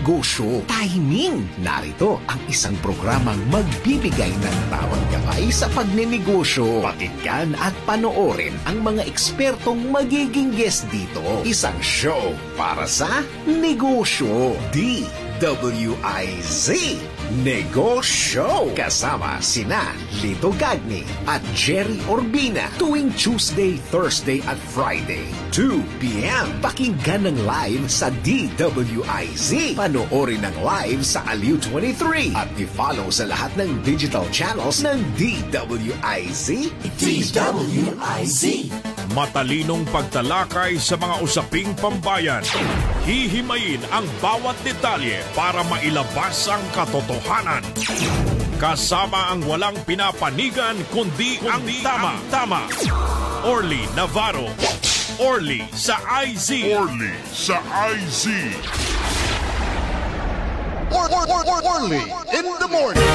negosyo. Timing! Narito ang isang programang magbibigay ng tawang gabay sa pagnenegosyo. Pakinggan at panoorin ang mga ekspertong magiging guest dito. Isang show para sa negosyo. DWIZ Negosyo. Kasama sina Lito Gagni at Jerry Orbina tuwing Tuesday, Thursday at Friday 2 p.m. Pakinggan ng live sa DWIZ. Panoorin ng live sa Aliw 23 at i-follow sa lahat ng digital channels ng DWIZ. DWIZ. Matalinong pagtalakay sa mga usaping pambayan. Hihimayin ang bawat detalye para mailabas ang katotohanan. Kasama ang walang pinapanigan kundi ang tama. Orly Navarro. Orly sa IZ. Orly sa IZ. Orly in the morning.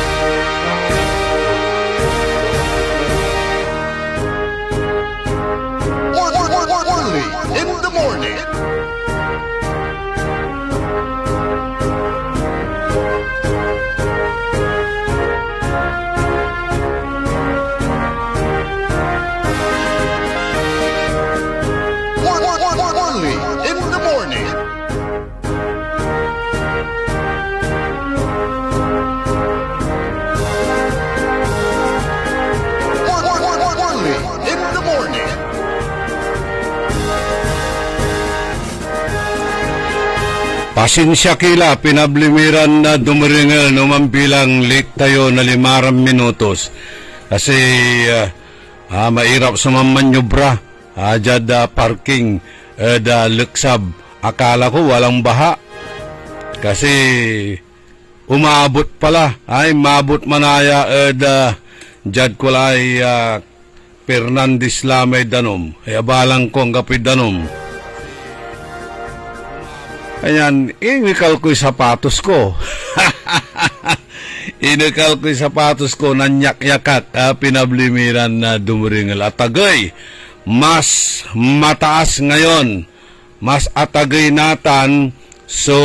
Orly in the morning. Pasensya kila, pinablimiran na dumiringal numambilang late tayo na 5 minutos. Kasi mairap sumamanyobra. Dyan parking luksab. Akala ko walang baha. Kasi umabot pala. Ay, mabot manaya dyan ko lay Fernandez Lamay danom. Ay abalang ko ang kapit danom. Ayan, inikal ko yung sapatos ko. Inikal ko yung sapatos ko, nanyak-yakat, pinablimiran na dumuringal. Atagay, mas mataas ngayon. Mas atagay natan. So,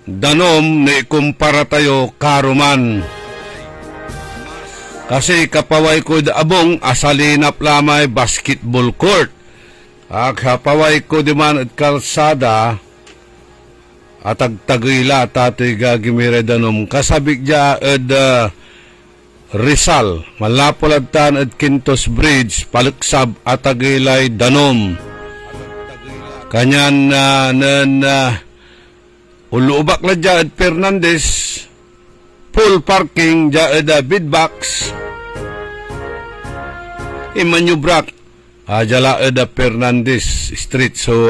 danom na ikumpara tayo karuman. Kasi kapaway ko abong, asalinap lamay basketball court. Kapaway ko di man at kalsada at agtagila tato'y gagimire danom kasabik dya at Rizal malapolagtan at Quintos Bridge paluksab at agilay danom kanyan uluubak na dya at Fernandez full parking dya at bidbox imanyubrak Jala Eda Fernandez Street. So,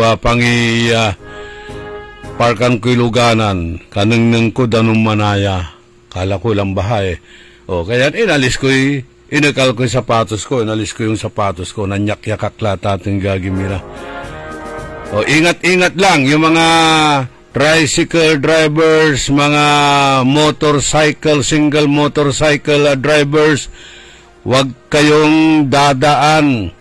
parkan ko'y luganan. Kanang ko danong manaya. Kala ko lang bahay. Kaya inalis ko'y, inakal ko'y sapatos ko. Inalis ko yung sapatos ko. Nanyak-yakakla ating gagimira. Ingat-ingat lang. Yung mga tricycle drivers, mga motorcycle, single motorcycle drivers, huwag kayong dadaan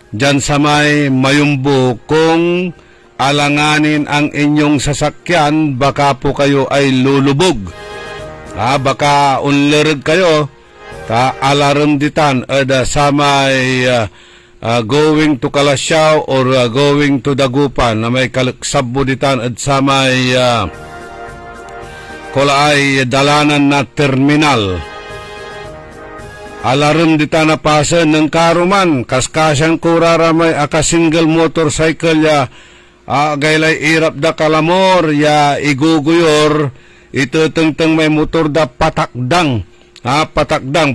diyan sa may Mayumbo kung alanganin ang inyong sasakyan, baka po kayo ay lulubog. Baka unlereg kayo, alarm ditan sa may going to Kalasyaw or going to Dagupan na may kalaksabo ditan at sa may kulaay dalanan na terminal. Alarm dita na pasan ng karuman, kaskasyan kuraramay aka single motorcycle ya, gaylay irap da kalamor ya iguguyor, ito tengteng may motor da patakdang,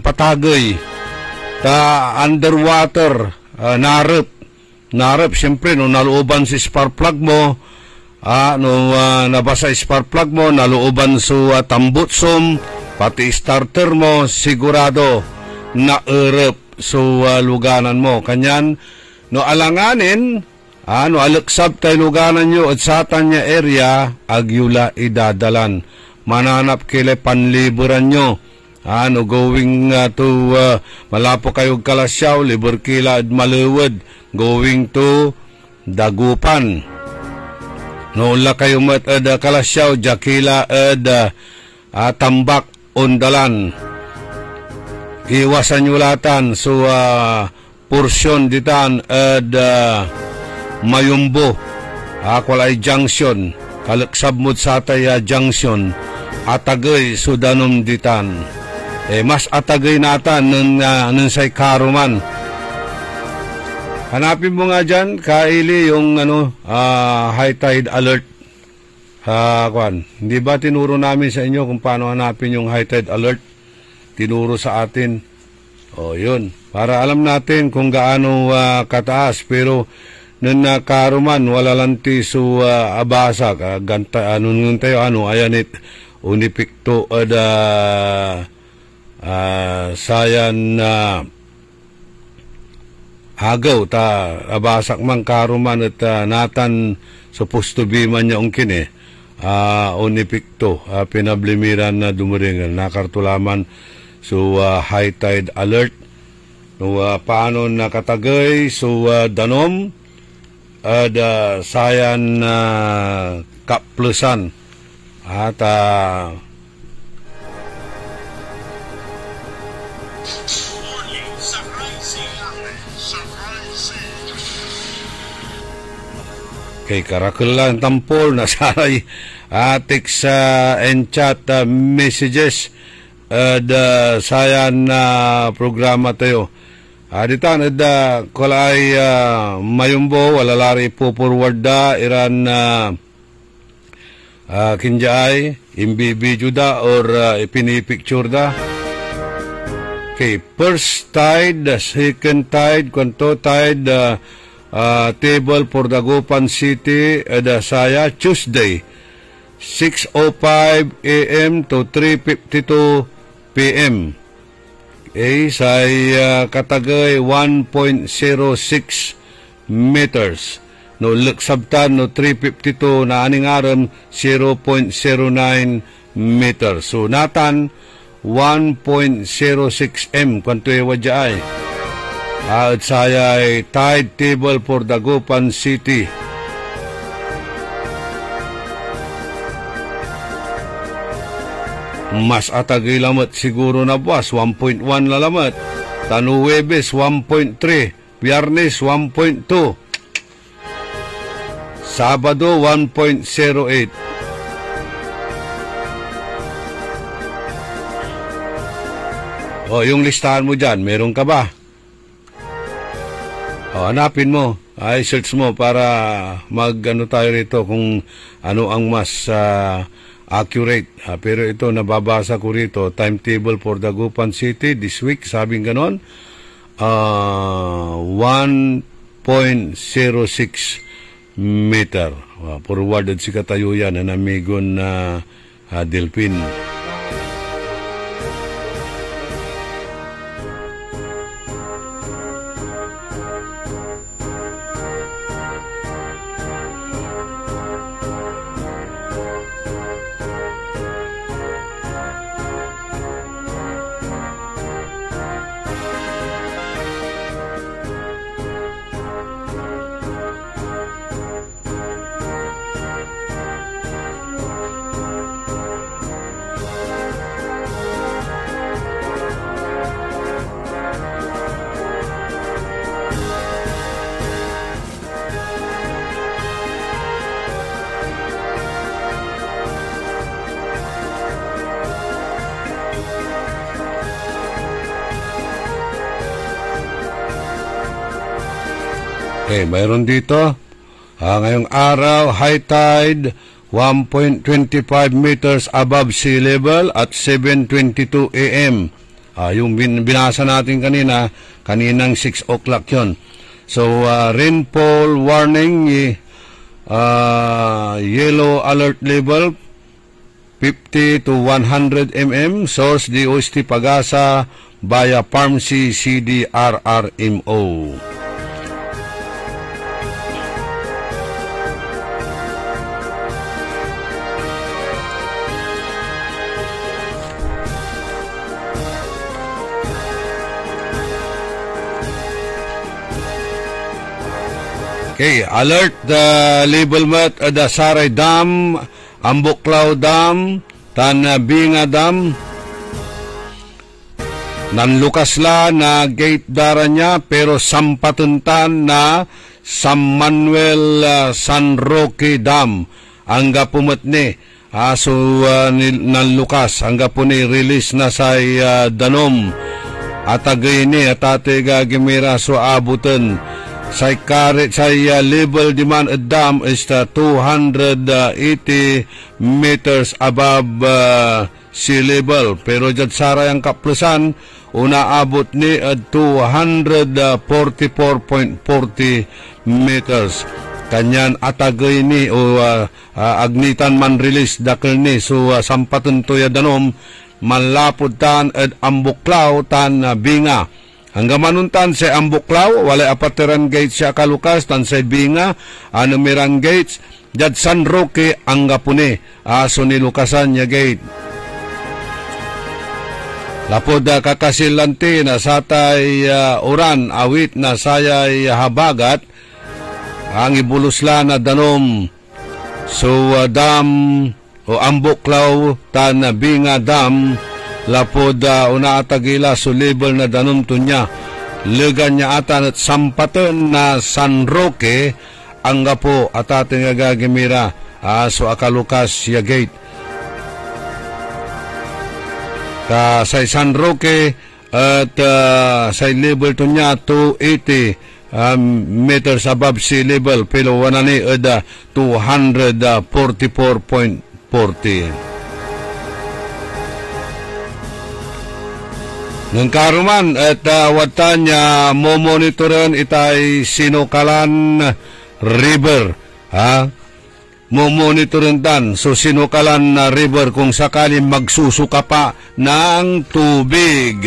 patagay, ta underwater, narap, siyempre no naluuban si spark plug mo, nabasa spark plug mo, naluuban so tambutsom, pati starter mo, sigurado, na erep so luganan mo kanyan no alanganin alaksab tayo luganan nyo at satan niya area agyula idadalan mananap kile panliburan nyo going to malapo kayo Kalasyaw libur kila at Maluwad going to Dagupan Nola kayo mat kalasyaw, jakila tambak undalan. Iwasan yulatan so porsyon ditan mayumbo. Walay junction. Kalaksabmod sa atay junction. Atagay sudanom ditan. Mas atagay natan ng say karuman. Hanapin mo nga dyan, Kaili, yung high tide alert. Hindi ba tinuro namin sa inyo kung paano hanapin yung high tide alert? Tinuro sa atin. Yun. Para alam natin kung gaano kataas. Pero, nung karuman, wala lanti su abasa. Ganta, nun tayo, ayanit, unipikto, sayan hagaw ta abasak man karuman at natan supposed to be man niya kini unipikto pinablimiran na dumuringal nakartulaman so high tide alert no paano nakatagay so danom at sayan kaplusan at kay karakulan tampol na saray atik sa enchat messages sayan na programa tayo aditan kulay mayumbo walalari po forward da iran kinjay imbibi juda or ipinipicture da kay first tide second tide kwanto tide table for Dagupan City, Saya, Tuesday, 6:05 a.m. to 3:52 p.m. Say katagay 1.06 meters. No luksabtan no 3:52 na aning aram 0.09 meters. So natan 1.06 m kwanto wadjay. At saya ay tide table for Dagupan City. Mas atagay lamat siguro na buwas, 1.1 lalamat. Tanu Webes, 1.3. Biyernes, 1.2. Sabado, 1.08. Yung listahan mo dyan, meron ka ba? Hanapin mo, search mo para tayo rito kung ano ang mas accurate. Pero ito, nababasa ko rito, timetable for Dagupan City this week, sabing ganon, 1.06 meter. Forwarded si Katayuyan na namigon na Delpin. Mayroon dito. Ngayong araw, high tide, 1.25 meters above sea level at 7:22 a.m. Yung binasa natin kaninang 6 o'clock yun. So, rainfall warning, yellow alert level, 50 to 100 mm. Source, DOST Pagasa, via Pharmacy CDRRMO. Okay, alert label mat ada Saray Dam, Ambuklaw Dam, Binga Dam. Nanlukas la na gate dara niya pero sampatuntan na San Manuel San Roque Dam. Angga pumat ni nanlukas. Angga po ni release na sa danom. At agay ni atate gagimira so abutan. Sa karet sa level demand dam is 280 meters above sea level. Pero dyan saray ang kaplusan, unaabot ni 244.40 meters. Kanyan atagay ni o agnitan man release dakil ni so sampatun to danom malapod tan at Ambuklaw tan Binga. Hanggang manuntan sa Ambuklaw, wala apatiran gates siya kalukas, tan sa Binga, mirang gates, jad San Roque, ang gapune, so nilukasan niya gate. Lapod kakasilanti na satay uran, awit na sayay habagat, ang ibulusla na danom, so dam, o Ambuklaw, tan Binga dam, lapod unaatagila so level na danom to niya. Legan niya atan at sampatan na San Roque, ang gapo at ating agagimira, so akalukas siya gate. Sa San Roque at sa level to niya 280 meters above sea level pero wana ni 244.40. Ng karuman at watan niya momonitoran itay Sinukalan River. Momonitoran tan so Sinukalan River kung sakali magsusuka pa ng tubig.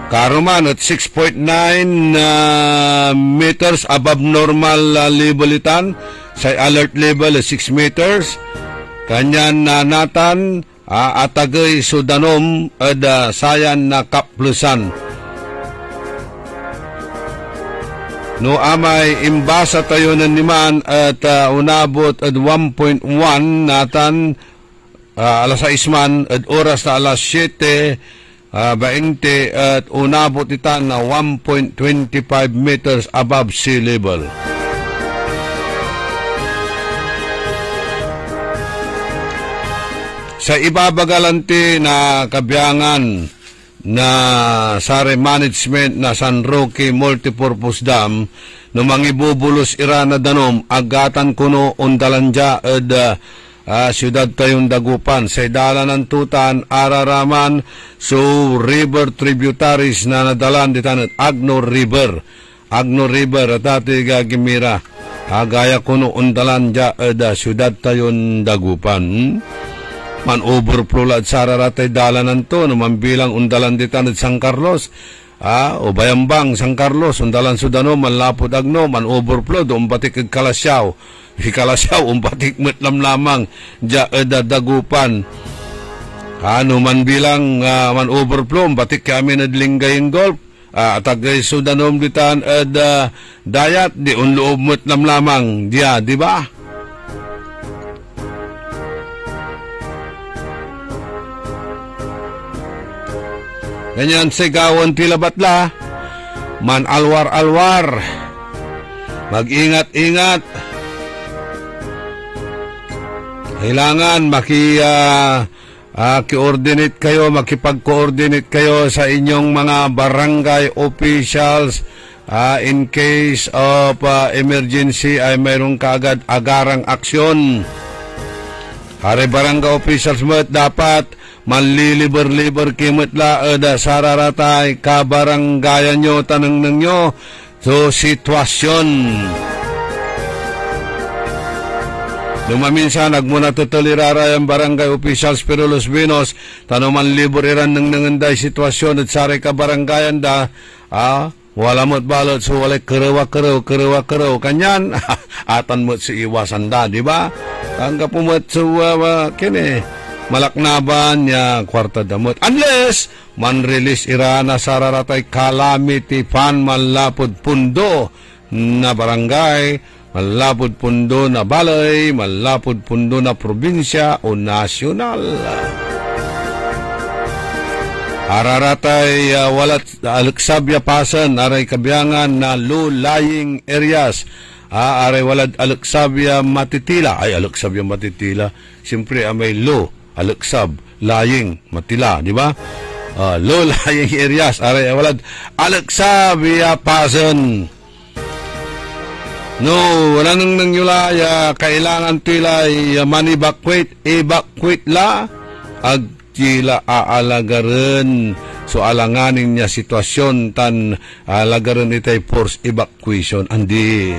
Karuman at 6.9 meters above normal level itan. Sa alert level 6 meters. Kanyan na natan atagay sudanom ada sayan na kaplusan. No amay imbasa tayo na niman at unabot at 1.1 natan alas 6 man at oras na alas 7 20 at unabot itan na 1.25 meters above sea level. Sa ibabagalanti na kabiyangan na sare management na San Roque Multipurpose Dam no mangibubulos ira na danom agatan kuno undalanja ed siyudad tayong Dagupan sa dalanan tutan araraman so river tributaries na nadalan ditan at Agno River at ati gagimira agaya kuno undalanja ed siyudad tayong Dagupan. Man overflow at sararatay dalanan to naman bilang undalan ditan at San Carlos o Bayambang San Carlos undalan sudano manlapod Agno man overflow doon batik Kalasyaw Kalasyaw batik metlam lamang ja Dagupan man bilang man overflow batik kami nadlinggay golf atagay sudanom ditan dayat di unloob metlam lamang dia di ba? Ganyan sigawan tilabatla, man alwar-alwar, mag-ingat-ingat. Kailangan makipag-coordinate kayo sa inyong mga barangay officials in case of emergency ay mayroong kaagad agarang aksyon. Hari barangay officials mo dapat manliliber-liber kimitla sararatay kabaranggayan nyo tanang nyo so sitwasyon. Lumaminsan nagmuna tutuliraray ang barangay officials pero Los Vinos tanuman libur iran ng nanganday sitwasyon at saray kabaranggayan da wala mo't balot so wala kerewa kanyan atan mo't si iwasan da di ba? Tangga po mo't so kini malaknaban ya kwarta damot. Unless man-release irana sararatay calamity fund malapod pundo na barangay, malapod pundo na balay, malapod pundo na probinsya o nasyonal. Araratay walat alaksabya pasan aray kabiyangan na low-lying areas. Aray walad alaksabya matitila. Ay, alaksabya matitila. Siyempre, may low, alaksab, lying, matila, di ba? Low-lying areas. Aray walad alaksabya pasan. No, wala nang nangyulaya. Kailangan tilay man-evacuate. Evacuate la. Tila aalagaran so alanganin niya sitwasyon tan alagaran itay force evacuation andi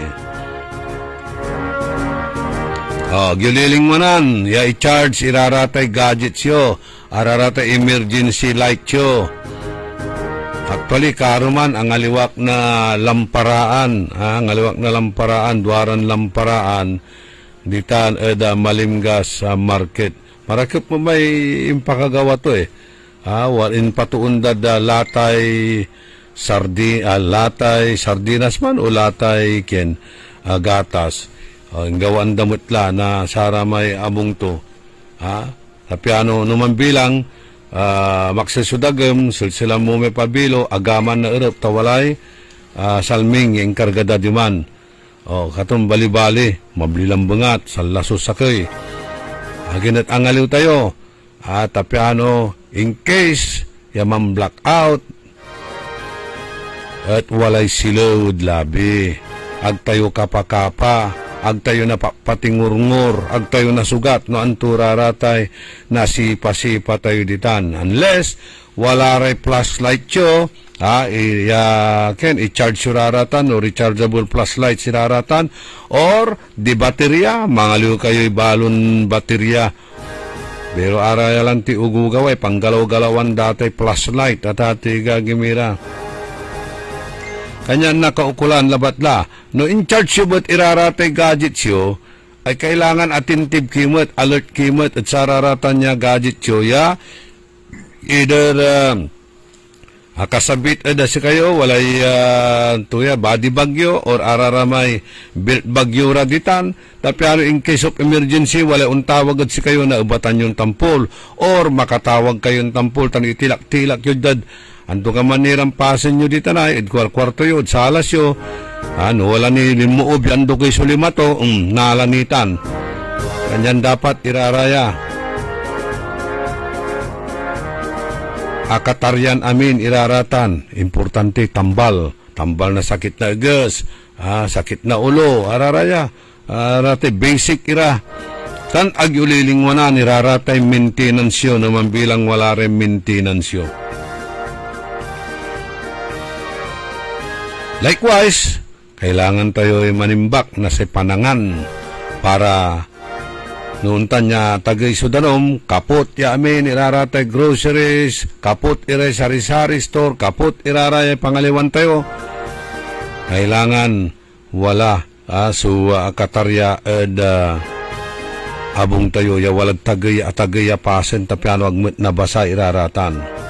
gyuliling manan ya i-charge iraratay gadgets yo araratay emergency light yo actually karuman ang aliwak na lamparaan duaran lamparaan ditan eda malimgas sa market. Marakip mo may impakagawa to walin patuundad latay sardinas man o latay gatas. Ang gawan damutla na sara may among to. Sa piano naman bilang maksasudagam silsila mo may pabilo agaman na erap tawalay salming yung kargada diman. Katong bali-bali mablilang bangat salasos sakay. Aginat angaliw tayo tapiano in case yaman blackout at walay silod labi agtayo kapa-kapa agtayo na patingurngur agtayo na sugat no anturaratay na sipa-sipa tayo ditan unless wala ray flashlight yo i-charge suraratan o rechargeable flashlight siraratan or di baterya mangaliw kayo balon baterya pero arayalan ti ugugaway panggalaw-galawan datay flashlight at ati gagimira kanyan nakaukulan labatla no in charge yo ba't iraratay gadgets yo ay kailangan attentive kimot alert kimot at sararatan niya gadgets yo either kasabit si kayo walay body bagyo or araramay built bagyo raditan tapi in case of emergency walay untawag si kayo na ubatan yung tampol or makatawag kayong tampol tan itilak-tilak yun dad anto ka manirang pasen nyo dito na kwarto yun salas yun wala ni limuob yando kay sulimato nalanitan kanyan dapat iraraya akataryan amin iraratan importante tambal na sakit na gas sakit na ulo araraya arate basic ira kan agyulilingwanan iraratay maintenance yo naman bilang wala rin maintenance yo likewise kailangan tayo manimbak na sa panangan para noon tanya tagay sudanom, kapot ya amin iraratay groceries, kapot iray sari-sari store, kapot iraray pangaliwan tayo. Kailangan wala katarya abong tayo ya walag tagay pasen tapiano agmet na basa iraratan.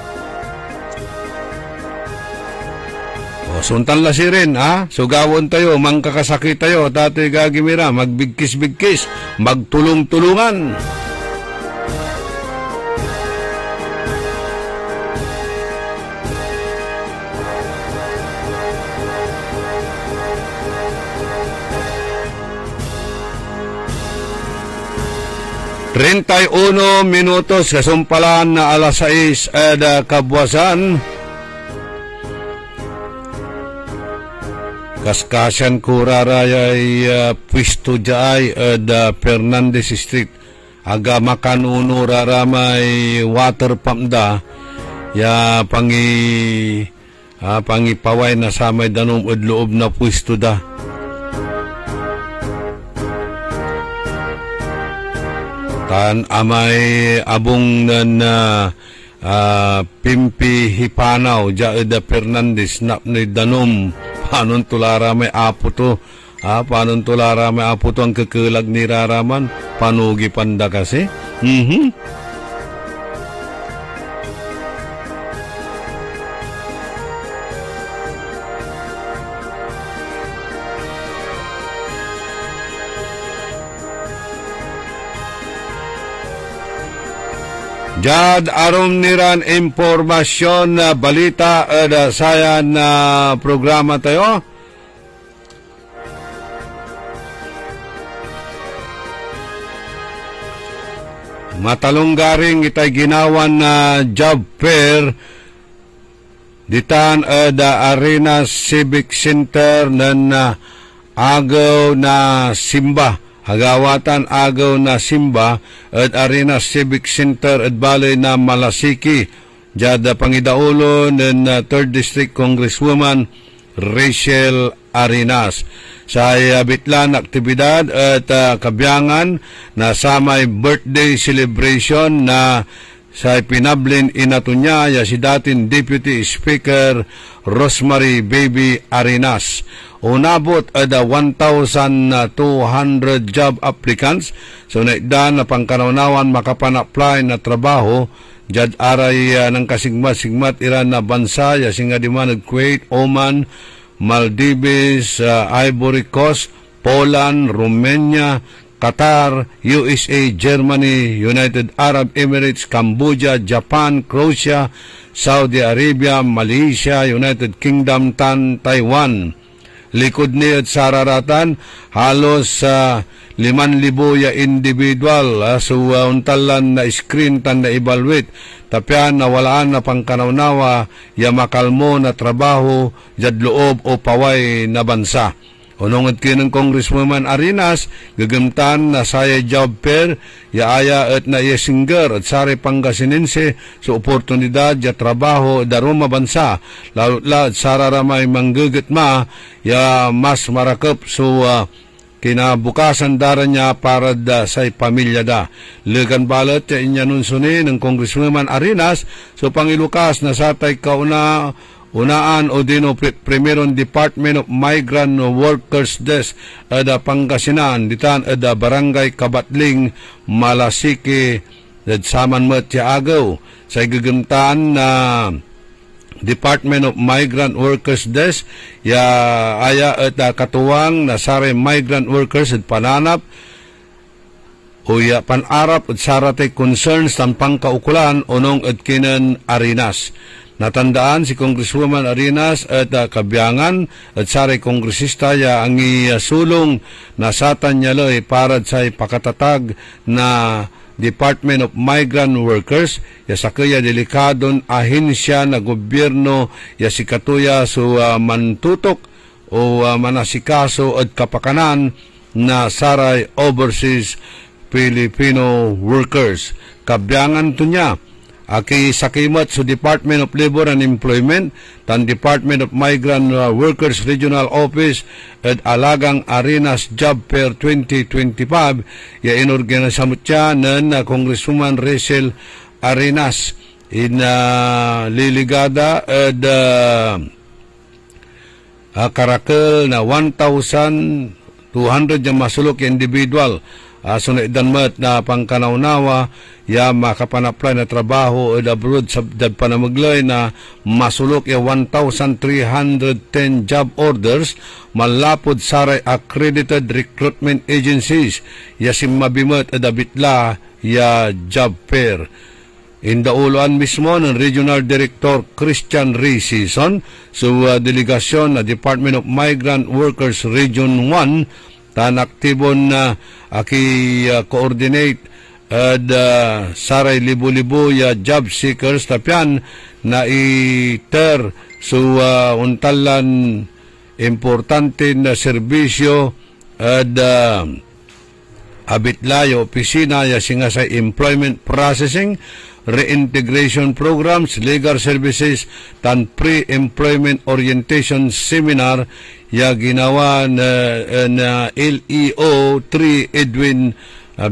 Suntan la si rin, sugawon tayo, mangkakasakit tayo, dati gagimira, magbigkis-bigkis, magtulong-tulungan. minutos kasumpalan na alas 6 kabwasan. Kaskasyan kurarayay pwisto jay Fernandez Street aga makanuno raramay water pump da ya pangipaway na samay danom udloob na pwisto da tan amay abong na Pimpi Hipanaw Jaeda Fernandez na danom panon tulara may apo to panon tulara may apo to ang kakulag ni raraman panugi panda kasi Jad aron niran impormasyon na balita sayan na programa tayo. Matalunggaring itay ginawan na job fair ditan da Arena Civic Center nan agaw na simba. Hagawatan agaw na simba at Arena Civic Center at balay na Malasiki. Jada pangidaulo ng 3rd District Congresswoman Rachel Arenas. Sa bitlan aktibidad at kabyangan na sa may birthday celebration na sa pinablin inatunya ya si dating Deputy Speaker Rosemary Baby Arenas. Unabot ada 1,200 job applicants. So naikdan na pangkanawnawan makapan-apply na trabaho jad aray ng kasigmat-sigmat iran na bansa ya singa diman Kuwait, Oman, Maldives, Ivory Coast, Poland, Romania, Qatar, USA, Germany, United Arab Emirates, Cambodia, Japan, Croatia, Saudi Arabia, Malaysia, United Kingdom, Taiwan. Likod ni at sararatan halos 5,000 ya individual so untalan na screen tan na evaluate tapyan na walaan na pangkanawnawa ya makalmo na trabaho jad loob o paway na bansa. Unong at kinang Congresswoman Arenas, gagamtan na saya job fair, yaaya at na singer at sari Pangasinense sa oportunidad ya trabaho daruma bansa. Lalo at sararamay manggugat ya mas marakap so kinabukasan dara niya para da sa pamilya da. Legan balot ya inya nunsuni ng Congresswoman Arenas so pangilukas na satay unaan o dino primeron Department of Migrant Workers Desk ada Pangasinan ditan ada Barangay Kabatling Malasiki at saman met ya agaw sa gagamtaan na Department of Migrant Workers Desk ya aya at katuwang na sare migrant workers at pananap o ya panarap at sarate concerns tampang kaukulan unong at kinan Arenas. Natandaan si Congresswoman Arenas at kabyangan at sari kongresista ya ang sulong na satan niya loy para sa pakatatag na Department of Migrant Workers ya sa kaya delikadon ahensya na gobyerno ya si katuya so mantutok o manasikaso at kapakanan na saray overseas Filipino workers. Kabyangan to niya aki sakimat sa Department of Labor and Employment, tan Department of Migrant Workers Regional Office at alagang Arenas Job Fair 2025 ya inorganisamot siya ng Congresswoman Rachel Arenas in liligada at karakal na 1,200 yung masulok individual sunod danmat na pangkanawnawa ya makapan-apply na trabaho at abroad sa panamaglay na masulok ya 1,310 job orders malapod saray accredited recruitment agencies ya simmabimat at abitla ya job fair. Indauloan mismo ng Regional Director Christian Ray Season sa delegasyon na Department of Migrant Workers Region 1 tan aktibon na coordinate at saray libo-libo ya job seekers tapyan na iter so untalan importante na serbisyo at abitlayo opisina ya singa sa employment processing, reintegration programs, legal services, tan pre-employment orientation seminar ya ginawa na LEO 3 Edwin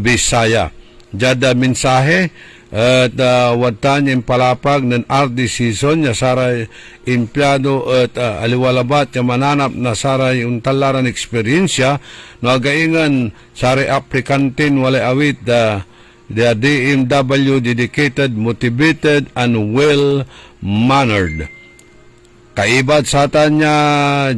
Bisaya. Jada mensahe at watan yung palapag ng RD season ya saray empleyado at aliwalabat yung mananap na saray untalaran eksperyensya no againgan saray aplikantin walay awit the DMW dedicated, motivated, and well-mannered. Kaibad sa atan niya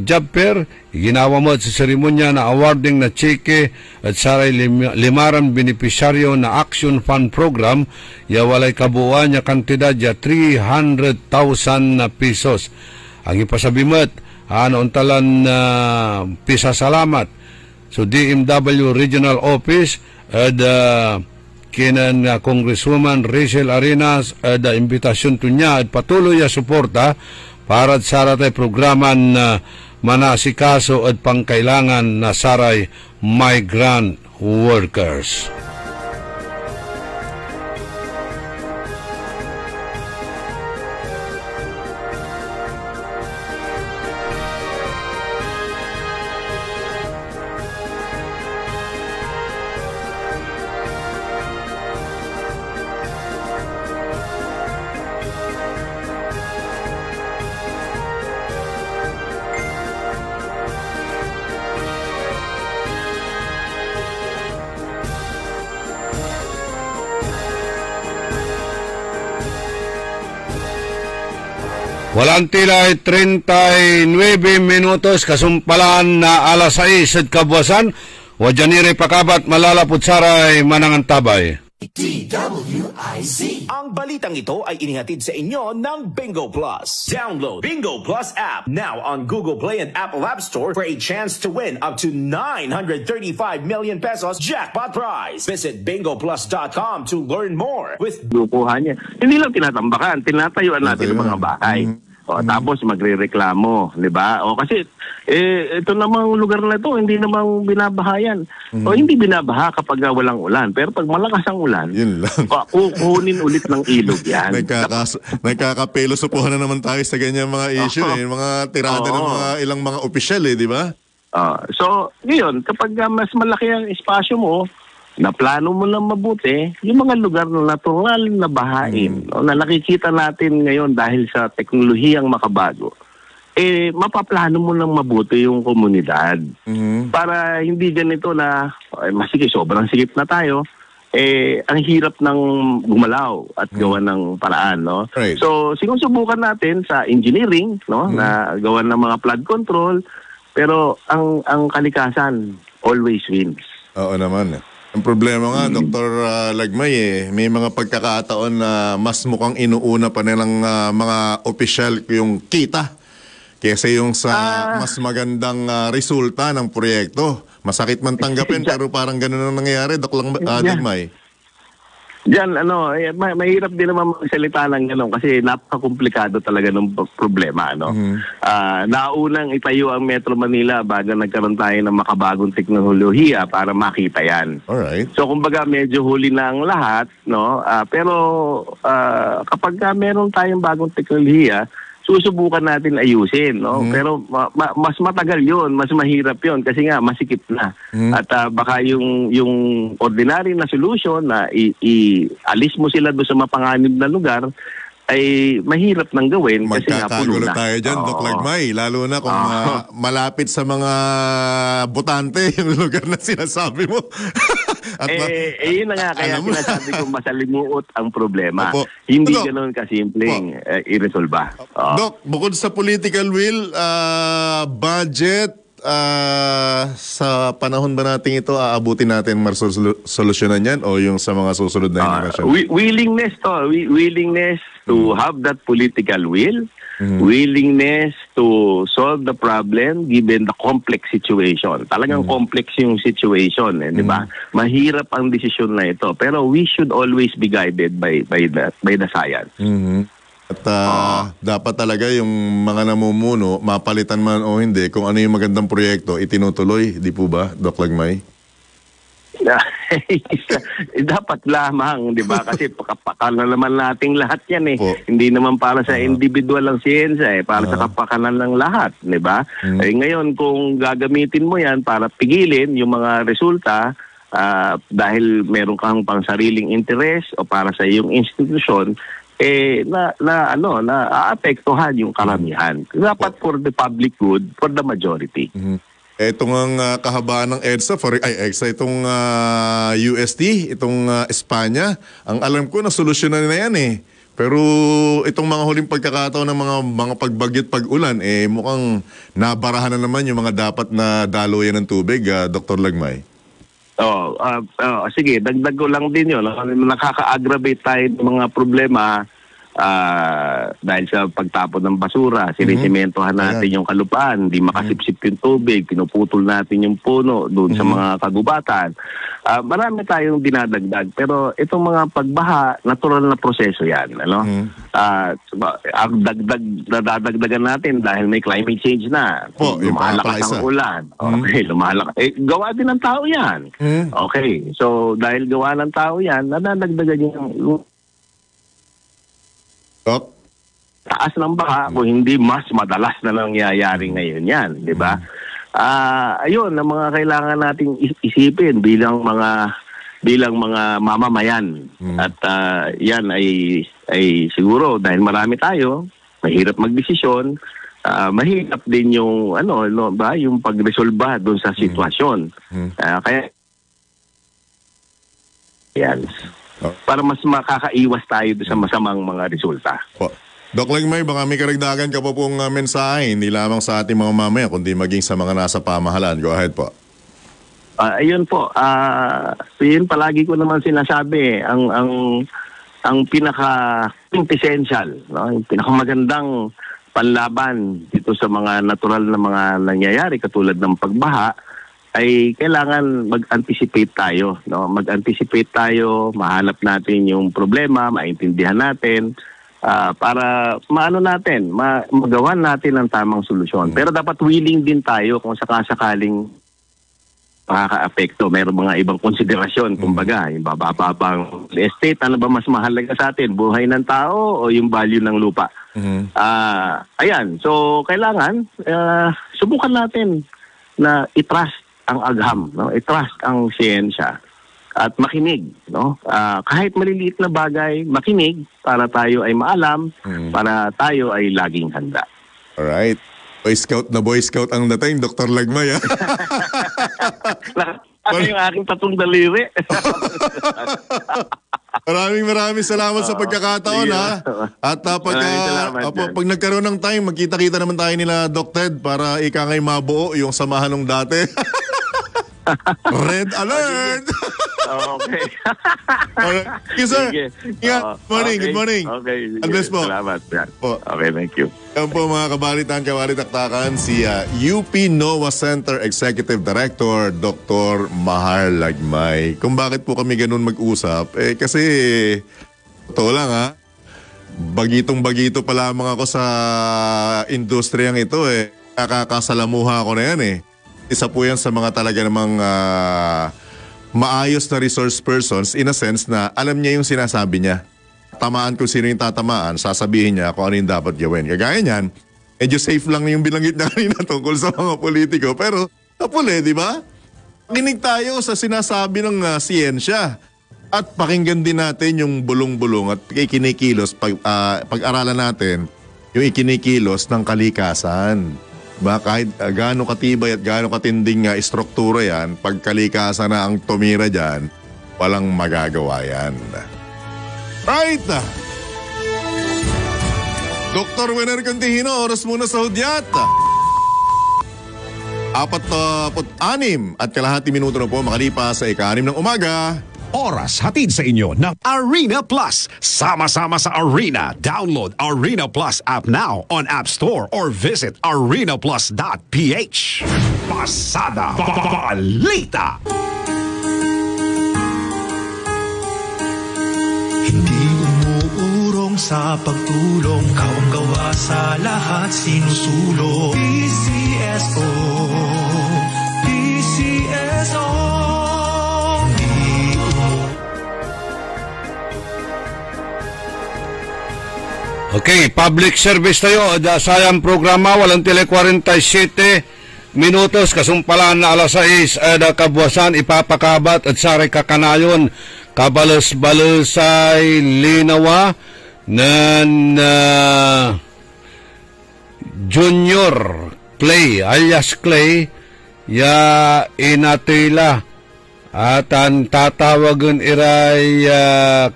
job fair, ginawa mo sa seremonya na awarding na cheque at saray limaran beneficiaryo na Action Fund Program, ya walay kabuuan niya kantidad ya 300,000 pesos. Ang ipasabimat, untalan pisasalamat. So DMW Regional Office at kinan Congresswoman Rachel Arenas at imbitasyon to niya at patuloy ya suporta para sa saratay programan na manasikaso at pangkailangan na saray migrant workers. Walang tilay 39 minutos kasumpalan na alas 6 at kabuwasan. Wajanire pakabat malalapot saray manangan tabay. DWIZ. Ang balitang ito ay inihatid sa inyo ng Bingo Plus. Download Bingo Plus app now on Google Play and Apple App Store for a chance to win up to 935 million pesos jackpot prize. Visit bingoplus.com to learn more. With lupuhan niya. Hindi lang tinatambakan, tinatayuan natin ang mga bahay. Tapos magrereklamo, di ba? Kasi ito namang lugar na ito, hindi namang binabahayan. Hindi binabaha kapag walang ulan. Pero pag malakas ang ulan, yun lang. Kukunin ulit ng ilog yan. Nagkakapelosopuhan na naman tayo sa ganyan mga issue. Mga tirada ng mga ilang mga opisyal, di ba? So, ngayon, kapag mas malaki ang espasyo mo, na plano mo lang mabuti, yung mga lugar na natural na bahain, na nakikita natin ngayon dahil sa teknolohiyang makabago, mapaplano mo lang mabuti yung komunidad. Para hindi ganito na, sobrang sikip na tayo, ang hirap ng gumalaw at gawa ng paraan, no? Right. So, sinusubukan natin sa engineering, no, na gawa ng mga flood control, pero ang kalikasan always wins. Oo naman. Ang problema nga, Dr. Lagmay, may mga pagkakataon na mas mukhang inuuna pa nilang mga opisyal yung kita kaysa yung sa mas magandang resulta ng proyekto. Masakit man tanggapin pero parang ganun ang nangyayari, Dr. Lagmay. Diyan, mahirap din naman magsalita ng gano'n kasi napaka-komplikado talaga ng problema, no? Naunang itayo ang Metro Manila bago nagkaroon tayo ng makabagong teknolohiya para makita yan. Alright. So, kumbaga, medyo huli na ang lahat, no? Pero kapag meron tayong bagong teknolohiya, susubukan natin ayusin, no? Pero mas matagal 'yon, mas mahirap 'yon kasi nga masikip na. At baka yung ordinary na solution na alis mo sila doon sa mapanganib na lugar ay mahirap nang gawin kasi nga puno na. Magkakagulo tayo dyan, Doc Lagmay. Lalo na kung malapit sa mga botante yung lugar na sinasabi mo. Yun na nga, kaya sinasabi ko masalimuot ang problema. Opo. Hindi ganoon kasimpleng i-resolba. Doc, bukod sa political will, budget, sa panahon ba natin ito, aabutin natin solusyonan yan o yung sa mga susunod na henerasyon? Willingness to have that political will, willingness to solve the problem given the complex situation. Talagang complex yung situation, di ba? Mahirap ang desisyon na ito. Pero we should always be guided by the science. At dapat talaga yung mga namumuno, mapalitan man o hindi, kung ano yung magandang proyekto, itinutuloy. Di po ba, Doc Lagmay? Dapat lamang, di ba? Kasi kapakanan naman nating lahat yan eh. Po. Hindi naman para sa individual lang siyensya eh. Para sa kapakanan ng lahat, di ba? Ngayon, kung gagamitin mo yan para pigilin yung mga resulta, dahil meron kang pang sariling interest o para sa iyong institusyon, aapektuhan yung karamihan. Dapat for the public good, for the majority. Itong kahabaan ng EDSA, itong UST, itong Espanya, ang alam ko na solusyonan na yan eh. Pero itong mga huling pagkakataon ng mga pagbagyo't pag-ulan, mukhang nabarahan na naman yung mga dapat na daluyan ng tubig, Dr. Lagmay. Sige, dagdag ko lang din yun. Nakaka-aggravate tayo ng mga problema dahil sa pagtapon ng basura, sinisimentohan natin yung kalupaan, hindi makasipsip yung tubig, pinuputol natin yung puno doon sa mga kagubatan. Marami tayong dinadagdag, pero itong mga pagbaha, natural na proseso yan. Ang nadadagdagan natin dahil may climate change na. Lumalakas ang ulan. Okay, lumalakas. Gawa din ng tao yan. Okay, so dahil gawa ng tao yan, nadadagdagan yung taas ng baha, kung hindi mas madalas na nangyayari ngayon yan, di ba? Ayun, ang mga kailangan nating isipin bilang mga mamamayan. At yan ay siguro dahil marami tayo, mahirap magdesisyon, mahirap din yung yung pagresolba doon sa sitwasyon. Kaya yan. Para mas makakaiwas tayo sa masamang mga resulta. Doc Lagmay, baka may karagdagan ka po pong mensahe, hindi lamang sa ating mga mamaya, kundi maging sa mga nasa pamahalaan. Go ahead po. Ayun po, yun palagi ko naman sinasabi, ang pinaka-quintessential, yung pinakamagandang panlaban dito sa mga natural na mga nangyayari katulad ng pagbaha, ay kailangan mag-anticipate tayo. Mag-anticipate tayo, mahanap natin yung problema, maintindihan natin, para magawan natin ang tamang solusyon. Pero dapat willing din tayo kung sakasakaling makaka-apekto. Mayroong mga ibang konsiderasyon, kumbaga, yung bababang estate, ano ba mas mahalaga sa atin? Buhay ng tao o yung value ng lupa? Ayan, so kailangan, subukan natin na i-trust ang agham, i-trust ang siyensya at makinig, kahit maliliit na bagay, makinig para tayo ay maalam, para tayo ay laging handa. Alright. Boy Scout ang dating, Dr. Lagmay. Yung aking tatong daliri. Maraming salamat sa pagkakataon, ha? At pag nagkaroon ng time, magkita-kita naman tayo nila, Doc Ted, para ikangay mabuo yung samahan ng dati. Red alert! Okay. Thank you, sir. Good morning. Okay. Advice po. Salamat. Okay, thank you. Yan po mga kabalitan-kabalitaktakan, si UP NOAA Center Executive Director, Dr. Mahar Lagmay. Kung bakit po kami ganun mag-usap, kasi, totoo lang bagitong-bagito pa lamang ako sa industriyang ito Nakakasalamuha ko na yan Isa po yan sa mga talaga namang maayos na resource persons in a sense na alam niya yung sinasabi niya. Tamaan kung sino yung tatamaan, sasabihin niya kung ano yung dapat gawin. Kagaya niyan, medyo safe lang yung binanggit niya kanina tungkol sa mga politiko. Pero, kapuli, di ba? Kinig tayo sa sinasabi ng siyensya. At pakinggan din natin yung bulong-bulong at ikinikilos, pag-aralan natin yung ikinikilos ng kalikasan. Kahit gaano katibay at gaano katinding istruktura yan, pag kalikasan na ang tumira dyan, walang magagawa yan. Right! Dr. Wenner Cantihino, oras muna sa hudyat. 46 at kalahati minuto na po makalipas sa ika-6 ng umaga. Oras hatid sa inyo ng Arena Plus. Sama-sama sa Arena. Download Arena Plus app now on App Store or visit arenaplus.ph. Pasada Balita. Hindi umuurong sa pagtulong, kawang gawa sa lahat sinusulong. PCSO, PCSO. Okay, public service tayo. Sayang programa, walang tele 47 minutos. Kasumpalan na alas 6, kabuwasan, ipapakabat at saray kakanayon. Kabalos-balosay linawa ng Junior Clay, alias Clay, ya inatila At ang tatawagan iray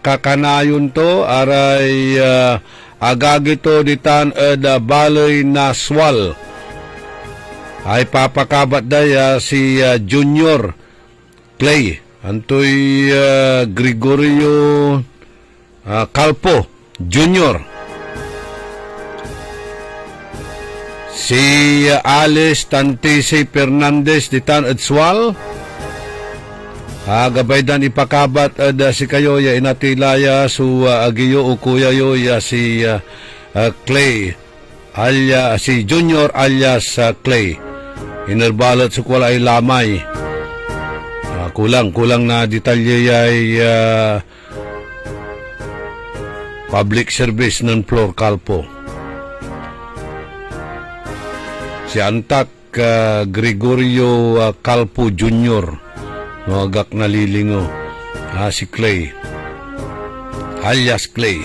kakanayon to, aray agagito ditan balay naswal. Ay papakabat daya si Junior Clay. Antoy Gregorio Calpo Junior. Si Alice Tantisi Fernandez ditan Edswal. Gabay dan ipakabat si kayo ya inatilaya su agiyo o kuya yo ya si Clay si Junior alias Clay. Inerbalot su kwala ay lamay. Kulang na detalye ay public service ng Flor Calpo. Si Antak Gregorio Calpo Jr. Agak nalilingo. Si Clay. Alias Clay.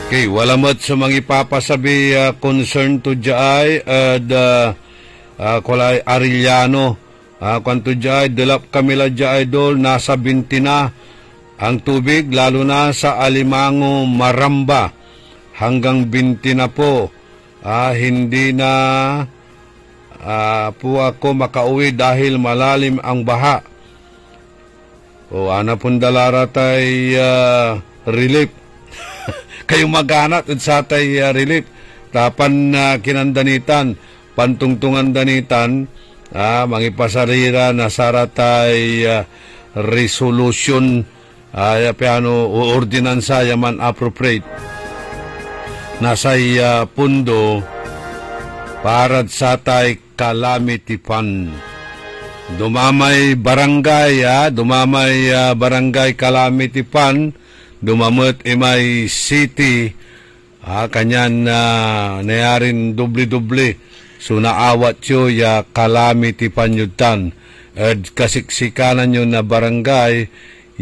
Okay, walamat sa mga ipapasabi concern to Jai kulay Arellano. Kwanto Jai, delap kamila Jai Idol, nasa 20 na ang tubig, lalo na sa Alimango, Maramba. Hanggang 20 na po. Hindi na po ako makauwi dahil malalim ang baha. Ana pong dalara tay relief. Kayo maghanat at sa tay relief. Tapan kinandanitan, pantungtungan danitan, mangipasarira na saratay resolution, piano o ordinansa yaman appropriate. Nasay pundo para sa tay calamity fund. Dumamay barangay, barangay calamity fund. Dumamot imay city, kanyan nayarin doble-doble. So naawat yo ya calamity panyutan. Kasiksikanan yun na barangay,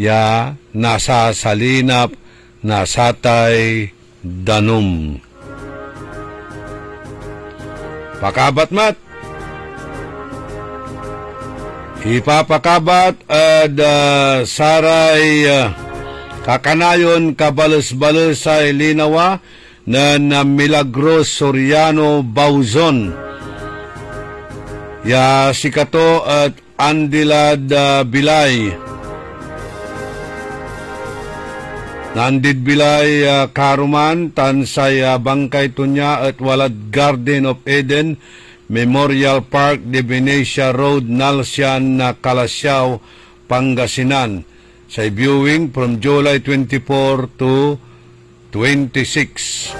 ya nasa Salinap, nasa tay Danom. Pakabat mat. Ipapakabat saray kakanayon kabalos-balos sa Linawa na Milagros Soriano Bauzon. Ya sikato at Andilad Bilay. Nandid Bilay Karuman, tansay Bangkay Tunya at Walad Garden of Eden, Memorial Park, de Venecia Road, Nalsian, Kalasyaw, Pangasinan. Sa viewing from July 24 to 26.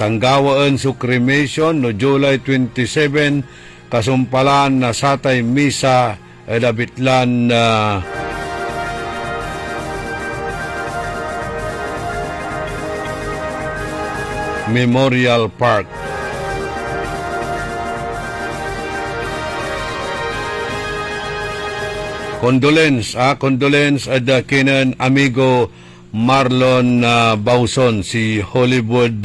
Tanggawaan sa cremation no July 27, kasumpalan na satay misa edabitlan Memorial Park. Condolence at kinan amigo Marlon Bauson, si Hollywood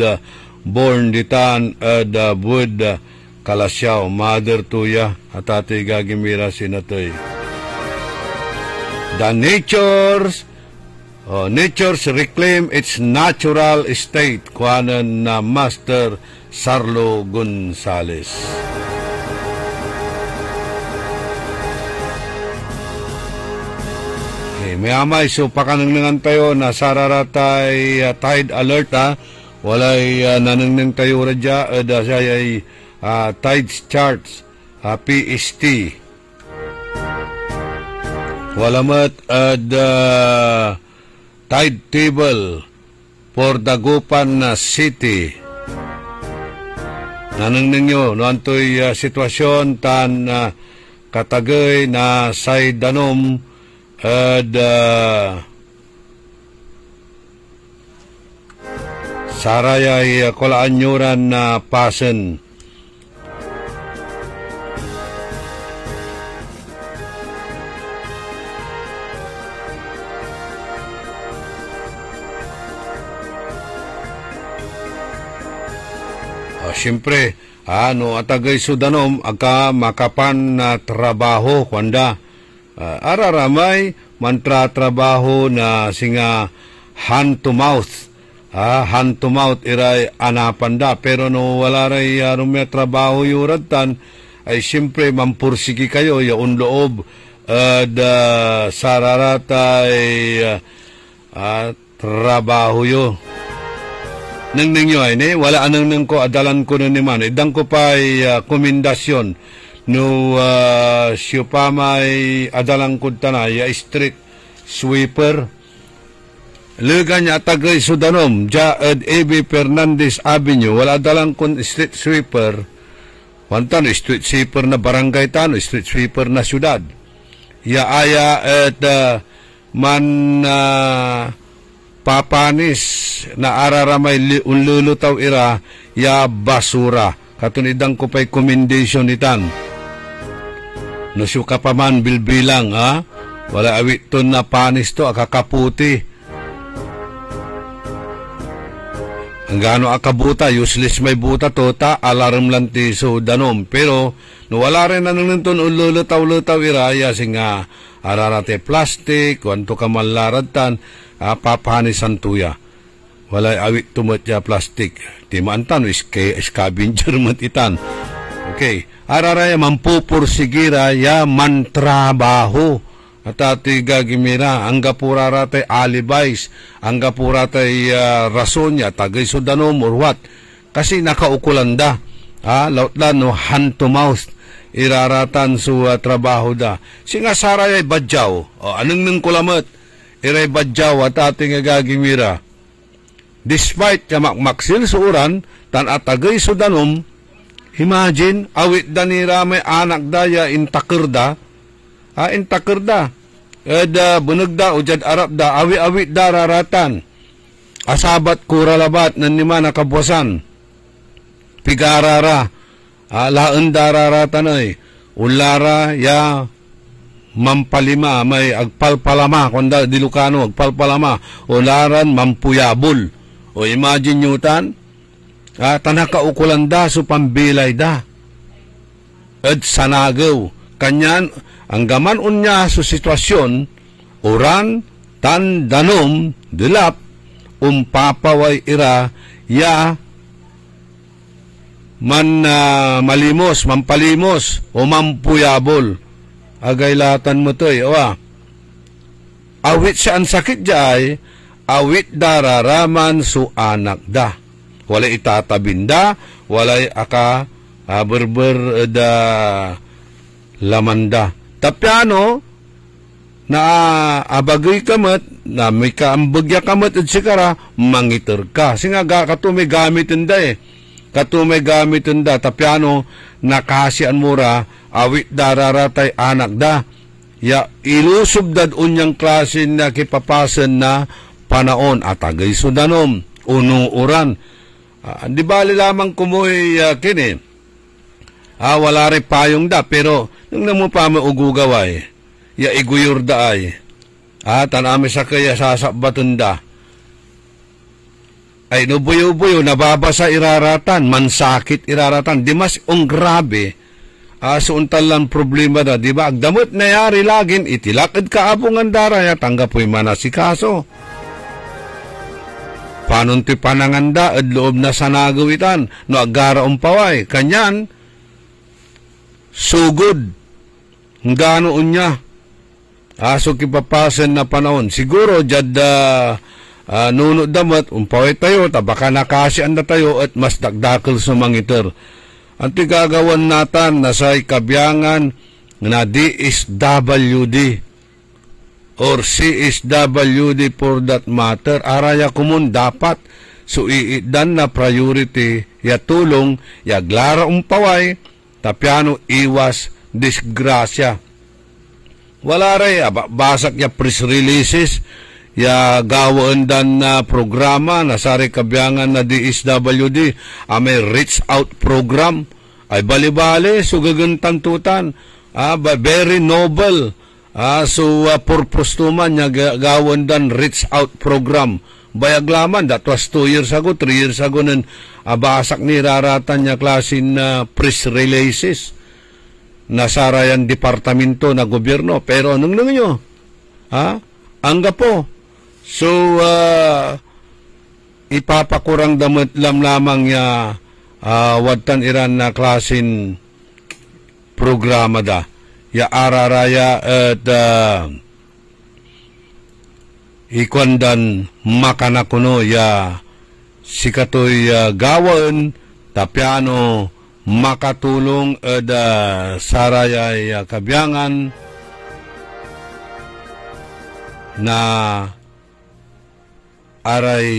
born ditan at Wood Kalasyaw, mother tuya at ati gagimira sinatoy. The nature's reclaim its natural state, kuanan na Master Sarlo Gonzales. Mayamay, so pakanangnangan tayo na sararatay tide alert walay nanangnang tayo radya sayay tide charts PST walamat tide table for Dagupan City. Nanangnang nyo no antoy sitwasyon tan katagay na say Danom at sarayay kolaanyuran na pasen. Siyempre, no atagay sudanom agka makapan na trabaho kwanda. Araramay mantratrabaho na singa hand to mouth. Hand to mouth iray anapanda. Pero no wala ray rumya trabaho yuradtan, ay siyempre mampursigi kayo yaun loob sararatay trabaho yo. Nang ninyo ay wala anang nang ko adalan ko na naman. Idang ko pa ay komendasyon no siya pa may adalan ko tanay street sweeper. Lugan niya tagay sudanom Jaad A.B. Fernandez Avenue. Wala adalan ko street sweeper. Wantan street sweeper na barangay tano, street sweeper na syudad. Aya at papanis na araramay unlulutaw ira ya basura. Katunidang ko pa'y commendation itan. Nusyuka pa man bilbilang, wala awit ton na panis to, akakaputi. Ang gano akabuta, useless may buta to, alarm lang ti so danom. Pero, no wala rin na nung ton unlulutaw-lutaw ira, ya singa ararate plastic, wanto ka malaratan, papanisan tuya. Walay awit tumatya plastic. Timantan, scavenger matitan. Okay. Araraya mampupursigira ya mantrabaho. At ati gagimira, ang gapuraratay alibais, ang gapuraratay rason niya, tagay sudanom or what. Kasi nakaukulanda. Lautlan no hand to mouth. Iraratan su trabaho da. Singasara ay badyaw. Anong nang kulamat? Iray badyaw at ating gagimira. Despite ya makmaksil suuran, tan atagay sudanom, imagine, awit danira may anak daya intakirda, intakirda, bunagda, ujad arap da, awit dararatan, asabat kuralabat, nanima nakabwasan, pigarara, laan dararatan ay, ulara, ya, mampalima, may agpalpalama, kunda dilukano, agpalpalama, ularan, mampuyabol. O imagine nyo tan, tanakaukulan da, so pambilay da. At sanagaw, kanyan, ang gaman unya sa sitwasyon, uran, tan, danom, dilap, papaway ira, ya, malimos, mampalimos, o mampuyabol. Agaylatan mo to'y, awit siya ang sakit jay, awit dararaman su anak da. Walay itatabinda, walay aka berber da lamanda. Tapyano, na abagay kamat, na may kaambagya kamat at sikara, mangiter ka. Singa katumay gamitin da Katumay gamitin da. Tapyano, nakasian mura, awit dararatay anak da. Ya ilusub dad unyang klase na kipapasan na panaon at agay sudanom, unuuran. Di bali lamang kumuhi kini. Wala rin payong da, pero nung naman pa maugugaway, ya iguyur da ay. Tanami sa kaya sasabatan da. Ay nubuyo-buyo, nababasa iraratan, mansakit iraratan. Di mas grabe. Suuntalan problema da, di ba? Agdamot na yari lagin, itilakad ka abungan dara, ya tanggapoy manasikaso. Panon ti pananganda at loob na sanagawitan no agara umpaway. Kanyan, sugod. Ganoon niya. So kipapasan na panahon. Siguro, jad nunod damat, umpaway tayo, baka nakasian na tayo at mas dagdakal sa mangiter. Ang tigagawan natin na sa ikabiyangan na DSWD. Or CSWD for that matter, araya kumun dapat suiidan na priority ya tulong ya glara umpaway tapyano iwas disgrasya. Wala ray basak ya press releases ya gawaan dan na programa na sari kabyangan na DSWD may reach out program ay bali-bali sugagantan tutan very noble. So purpose naman niya gawan dan reach out program. bayaglaman. That was 2 years ago, 3 years ago nun abasak ni raratan niya klasin na press releases na sarayan departamento na gobyerno. Pero anong nyo? Angga po. So, ipapakurang damit lamang niya wadtan iran na klasin programa da. Ya araraya at ikwandan makanakuno ya sikatoy gawan tapyano makatulong at saraya kabyangan na aray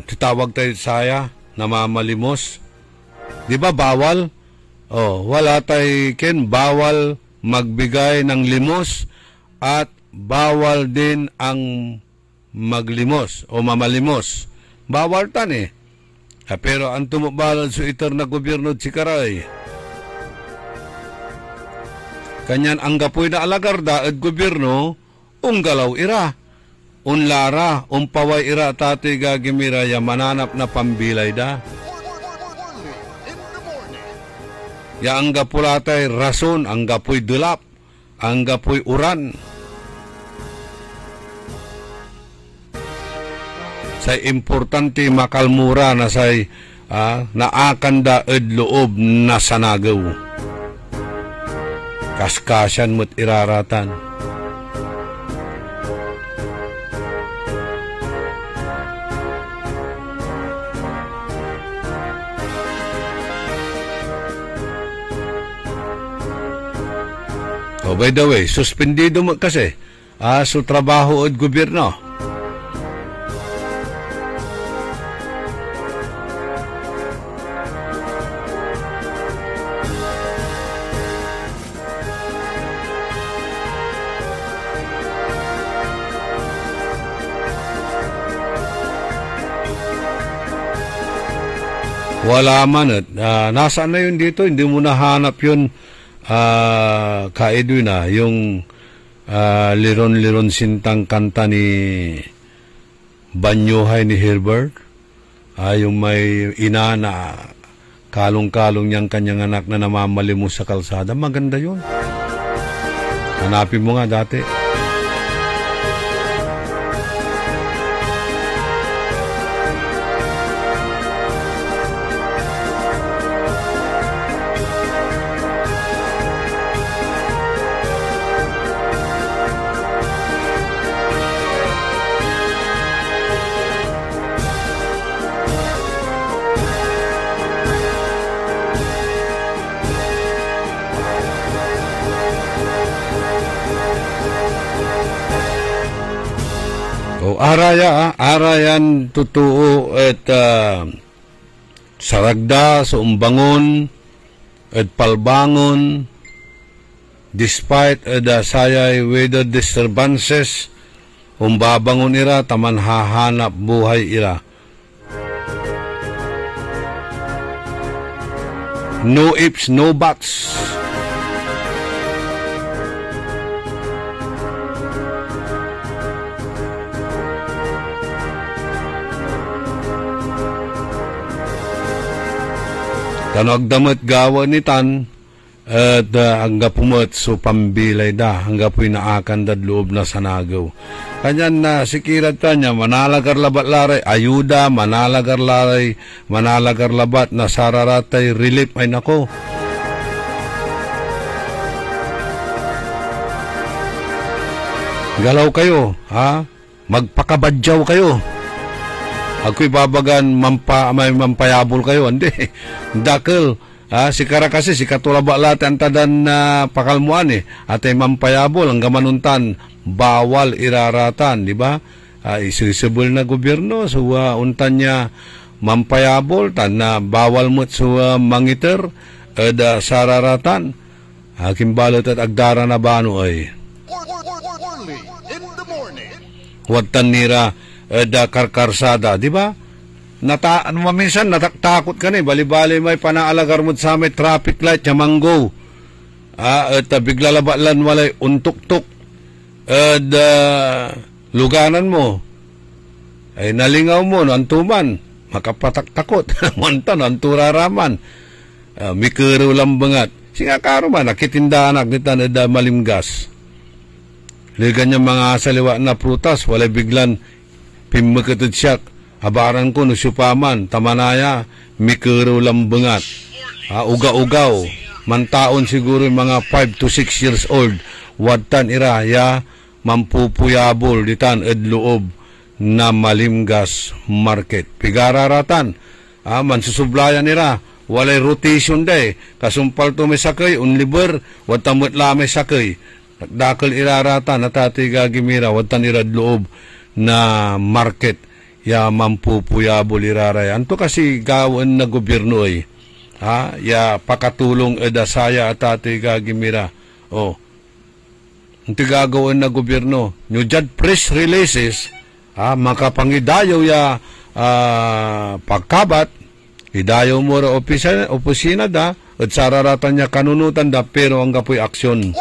titawag tayo saya na mamalimos. Di ba bawal? Wala tayo bawal magbigay ng limos at bawal din ang maglimos o mamalimos. Bawal tan pero ang tumubalad sa itar na gobyerno si Karay. Kanyan ang gapoy na alagarda at gobyerno, unggalaw ira. Unlara, umpaway ira tati gagimira ya mananap na pambilay da. Ya ang gapulatay rason, ang gapoy dulap, ang gapoy uran. Say importante makalmura na say naakanda ed loob na sanagaw. Kaskasyan mo't iraratan. By the way, suspendido mo kasi sa trabaho at gobyerno. Wala man at nasaan na yun dito, hindi mo nahanap yun. Kaedo na yung liron-liron sintang kanta ni Banyuhay ni Herbert, yung may ina na kalong-kalong niyang kanyang anak na namamalimos sa kalsada. Maganda yun, hanapin mo nga dati. Arayan totoo at saragda sa umbangon at palbangon despite sayay weather disturbances umbabangon ira taman hahanap buhay ira. No ifs, no buts. Tanong damat gawa ni tan at hangga pumat so pambilay da hangga po'y naakan dad loob na sanagaw. Kanyan na sikirat ta niya manalagar labat laray ayuda, manalagar labat na sararatay relief ay nako. Galaw kayo, magpakabadyaw kayo. Ako'y babagan may mampayabol kayo. Hindi. Dakil. Si Kara kasi, si Katulaba lahat ang tadan na pakalmuan At ay mampayabol. Ang gamanuntan, bawal iraratan. Di ba? Isisibol na gobyerno. So, untan niya mampayabol. Tan na bawal mo sa mangiter. Sararatan. Kimbalot at agdara na bano ay. Watan nira. Karkarsada, di ba? Minsan natakot ka bali-bali may panaalagar mo sa may traffic light, manggo. At bigla labalan walay untuk-tuk. Luganan mo. Ay nalingaw mo, no, antuman, makapataktakot, manta, no, anturaraman, mikero lang bangat. Singa karo man, nakitinda anak nita na malimgas. Ligan niya mga saliwa na prutas, wala biglan, pimmakatid siya, habaran ko, no, supaman, tamanaya, mikero lang bangat. Ugaw-ugaw, mantaon siguro yung mga 5 to 6 years old, wadtan ira, ya, mampupuyabol, ditan, loob na Malimgas Market. Pigararatan, mansusublayan nila, walay rotation day, kasumpal to may sakay, unliber, wadtamot la may sakay, nagdakal iraratan, natatiga gimira, wadtan irad loob na market, ya mampupuyabol iraray. Anto kasi gawin na gobyerno ay, ya pakatulong edasaya at atiga gimira. Ang tigagawin na gobyerno, nyo dyan press releases, makapangidayaw ya pagkabat, idayaw mo ra opisina da, at sararatan niya kanunutan da, pero ang kapoy aksyon.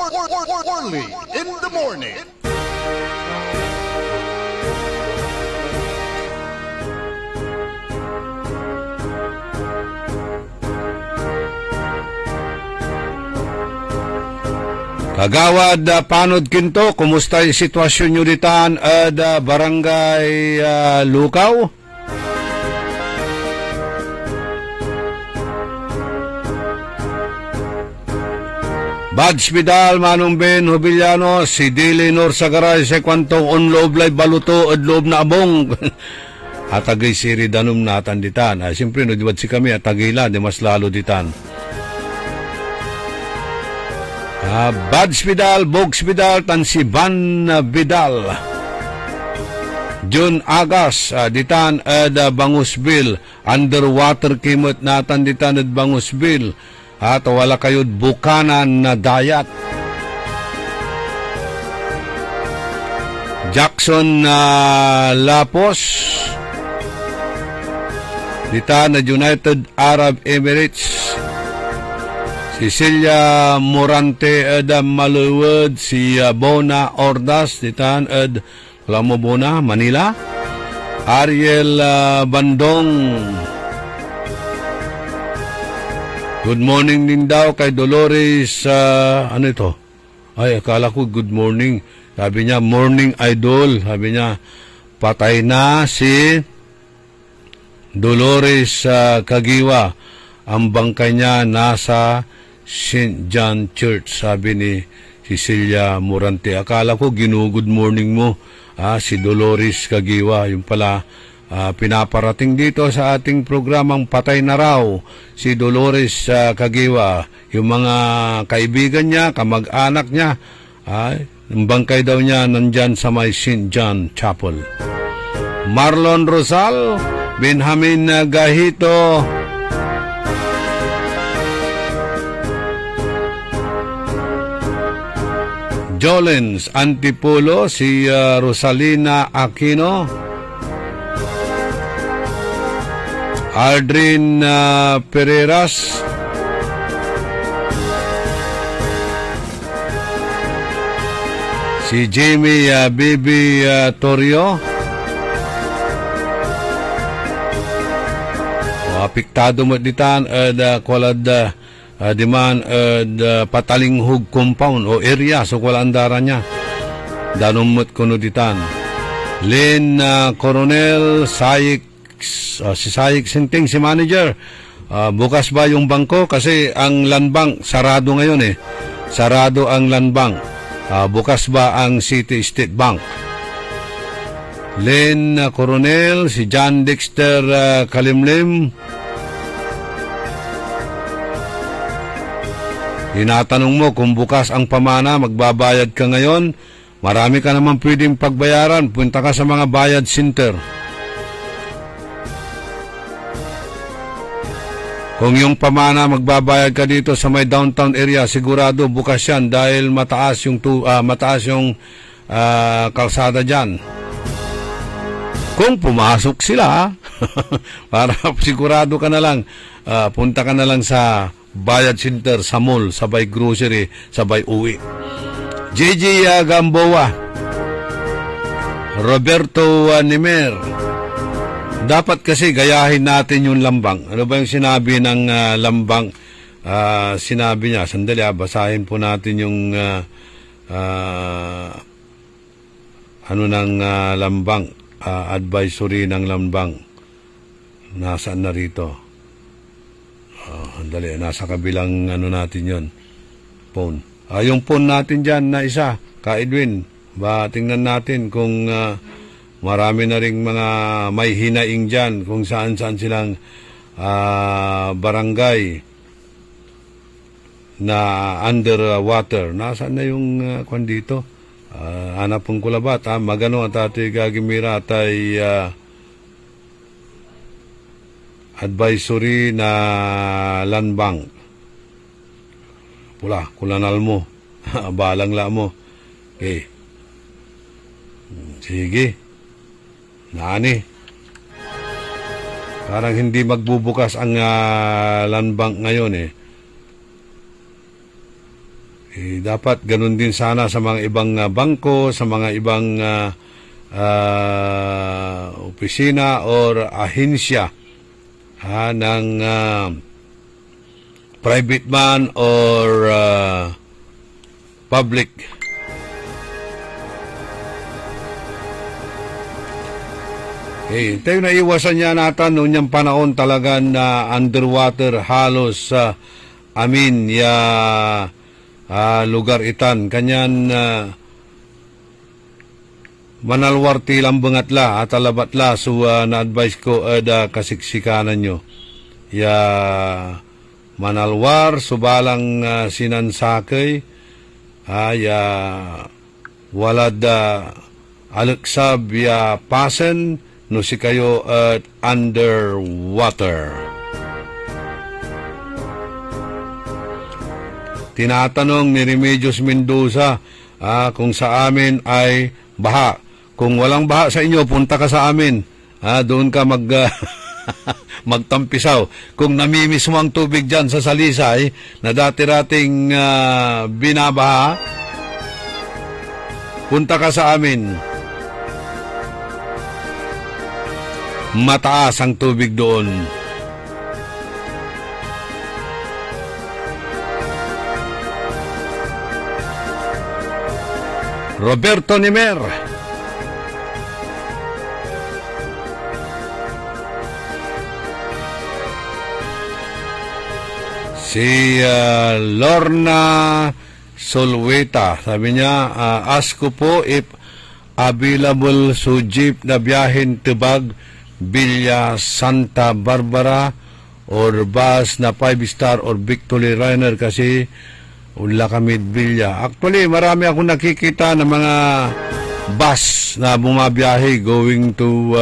Orly in the morning. Kagawad Panod Kinto, kumusta yung sitwasyon nyo ditan at barangay Lukaw? Badge Vidal, Manong Ben Hobiliano, si Dili Nor Sagaray, sa kwantong onloob lay baluto at loob na abong. Atagay siri danum natan ditan. Siyempre, no, dibat si kami, atagila, di mas lalo ditan. Badge Vidal, Bogs Vidal, Tansiban Vidal, June Agas, ditan at Bangusbil, underwater kimot natan ditan at Bangusbil, at wala kayo bukanan na dayat. Jackson Lapos, ditan at United Arab Emirates, Cecilia Morante Adam Maluwad, si Bona Ordas, ditan ed Lamo Bona, Manila. Ariel Bandong. Good morning din daw kay Dolores, ano ito? Ay, akala ko good morning. Sabi niya, morning idol. Sabi niya, patay na si Dolores Kagiwa. Ang bangkay niya nasa St. John Church, sabi ni Cecilia Morante. Akala ko good morning mo, si Dolores Kagiwa. Yung pala, pinaparating dito sa ating programang Patay na raw si Dolores Kagiwa. Yung mga kaibigan niya, kamag-anak niya, yung bangkay daw niya nandyan sa may St. John Chapel. Marlon Rosal, Benjamin Gahito, Jolens Antipolo, si Rosalina Aquino, Aldrin Pereiras, si Jamie Bibi Torio, apiktado mo ditan kwalad diman patalinghug compound o area so wala andaran niya danumot kuno ditan. Lynn Coronel Sayik, si Sayik Sinting, si manager, bukas ba yung bangko kasi ang land bank sarado ngayon sarado ang land bank. Bukas ba ang City State Bank? Lynn Coronel, si John Dexter Kalimlim, tinatanong mo kung bukas ang pamana, magbabayad ka ngayon, marami ka naman pwedeng pagbayaran, punta ka sa mga bayad center. Kung yung pamana, magbabayad ka dito sa may downtown area, sigurado bukas yan dahil mataas yung kalsada dyan. Kung pumasok sila, para sigurado ka na lang, punta ka na lang sa bayad center, sa mall, sabay grocery, sabay uwi. JJ Gamboa, Roberto Nimer, Dapat kasi gayahin natin yung lambang. Ano ba yung sinabi ng lambang? Sinabi niya, sandali basahin po natin yung ano ng lambang, advisory ng lambang. Nasaan na rito? Sandali, nasa kabilang ano natin yon, phone. Yung phone natin dyan na isa, Ka Edwin, tingnan natin kung marami na ring mga may hinaing dyan kung saan-saan silang barangay na underwater. Nasaan na yung kwan dito? Hanapong kulabat. Magano at ati Gagimira tay advisory na landbank. Kulanal mo. Balang la mo. Okay. Sige. Naani. Parang hindi magbubukas ang land bank ngayon dapat ganun din sana sa mga ibang bangko, sa mga ibang opisina or ahensya ng private man or public. Tayo na iwasan niya natin noon yung panahon talaga na underwater halos lugar itan. Kanyan manalwarti lang bangatla at alabatla so na-advise ko kasiksikanan nyo. Manalwar subalang sinansakay walad alaksab pasen no si kayo underwater. Tinatanong ni Remedios Mendoza kung sa amin ay baha. Kung walang baha sa inyo, punta ka sa amin. Doon ka magtampisaw. Kung namimiss mo ang tubig dyan sa Salisay na dati-rating binabaha, punta ka sa amin. Mataas ang tubig doon. Roberto Nimer. Si Lorna Solweta, sabi niya, ask ko po if available so jeep na biyahin Tubag, Villa Santa Barbara or bus na 5-star or Victory Liner kasi wala kami Villa. Actually, marami akong nakikita ng mga bus na bumabiyahe going to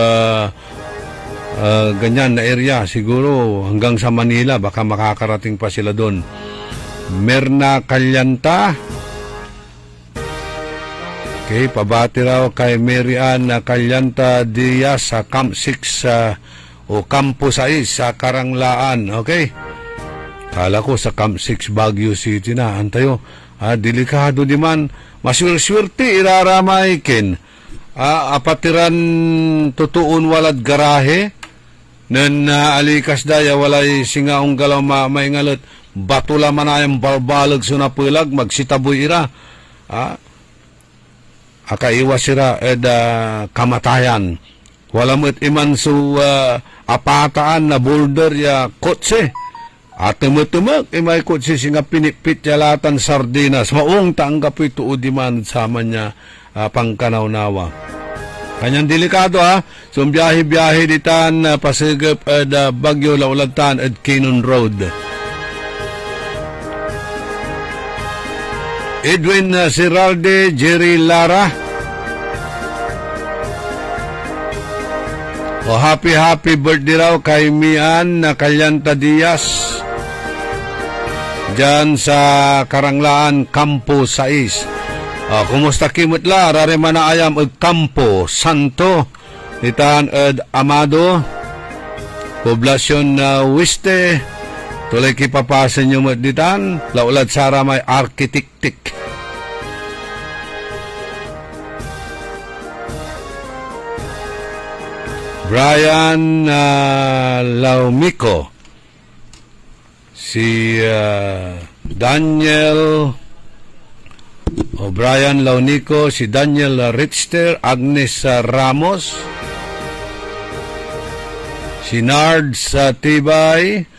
ganyan na area. Siguro hanggang sa Manila, baka makakarating pa sila doon. Merna Calyanta. Okay, pabati raw kay Mary Ann Calyanta Diaz sa Camp 6 o Campo 6 sa Karanglaan. Okay? Kala ko sa Camp 6 Baguio City na. Antayo, delikado di man. Maswerte iraramay kin. Apatiran tutuon walad garahe. Nen alikas daya walay singaong galaw maingalat. Batula manayang balbalag sunapulag magsitaboy ira. Akaiwas sira kamatayan. Walamot iman su apataan na boulder ya kotse. At tumutumag, may kotse singa pinipit yalatan sardinas. Maong tanggap ito o diman sama niya pangkanaw-nawa. Kanyang delikado So biyahe-biyahe ditan pasigap Bagyo Laulagtan at Kinon Road. Edwin Siralde, Jerry Lara. Happy birthday raw kay Mian Calyanta Diaz. Diyan sa Karanglaan, Campo 6. Kumusta kimutla? Rarema na ayam ag Campo Santo. Ditan ed Amado. Poblasyon Weste. Tuloy kipapasan nyo ditan. Laulad Sara may arkitiktik. Brian Laumico, si Daniel Brian Launico, si Daniel Richter, Agnes Ramos, si Nards Tibay.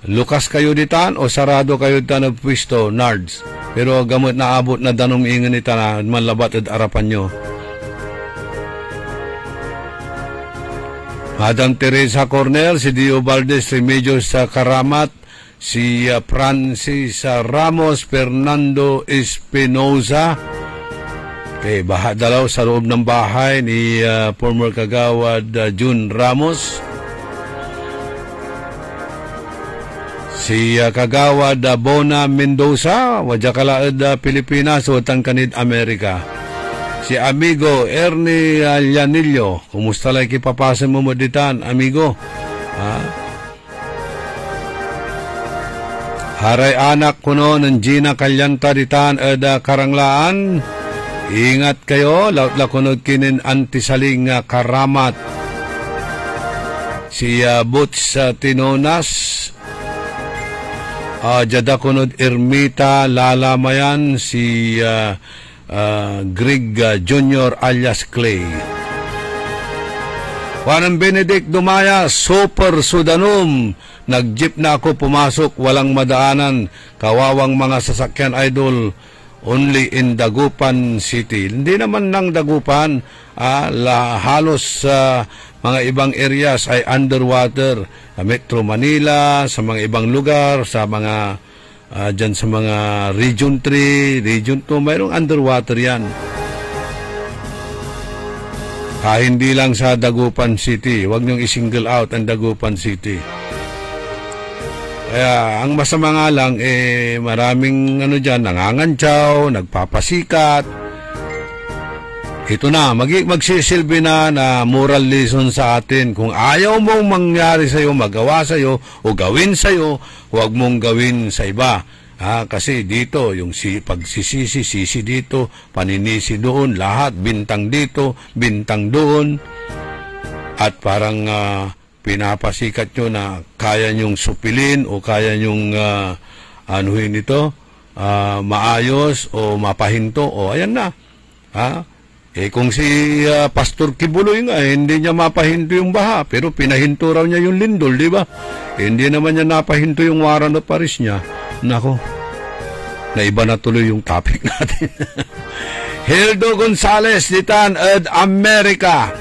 Lukas kayo ditan o sarado kayo ditan ng pwisto, Nards? Pero gamot na abot na danom ingan nita na manlabat at arapan nyo. Madam Teresa Cornel, si Dio Valdez Remedios sa Karamat, si Francis Ramos, Fernando Espinoza. Okay, dalaw sa loob ng bahay ni former kagawad June Ramos. Si kagawad Bona Mendoza, Wajakalaad Pilipinas, Utang Kanid Amerika. Si amigo Ernie Llanillo, kumusta lang kipapasan mo ditan, amigo? Haray anak ko no, ng Gina Kalyanta ditan Karanglaan. Ingat kayo, laut lakunod kinin antisaling Karamat. Si Butch Tinonas, Jada kunod Ermita Lalamayan, si Greg Jr. alias Clay. Juan Benedict Dumaya, Super Sudanum. Nag-jeep na ako pumasok, walang madaanan. Kawawang mga sasakyan, idol. Only in Dagupan City. Hindi naman ng Dagupan, halos mga ibang areas ay underwater. Metro Manila, sa mga ibang lugar, sa mga dyan sa mga Region 3, Region 2, mayroong underwater yan. Hindi lang sa Dagupan City. Huwag niyong i-single out ang Dagupan City. Kaya ang masama nga lang, maraming dyan, nangangantsaw, nagpapasikat. Ito na, magsisilbi na moral lesson sa atin. Kung ayaw mong mangyari sa'yo, magawa sa'yo, o gawin sa'yo, huwag mong gawin sa iba. Kasi dito, yung pagsisisi, sisi dito, paninisi doon, lahat, bintang dito, bintang doon. At parang pinapasikat nyo na kaya nyong supilin o kaya nyong anuhin ito, maayos o mapahinto, o ayan na. Kung si Pastor Kibuloy nga, hindi niya mapahinto yung baha, pero pinahinto raw niya yung lindol, di ba? Hindi naman niya napahinto yung Warren of Paris niya. Nako, naiba na tuloy yung topic natin. Hildo Gonzales, Ditan, America.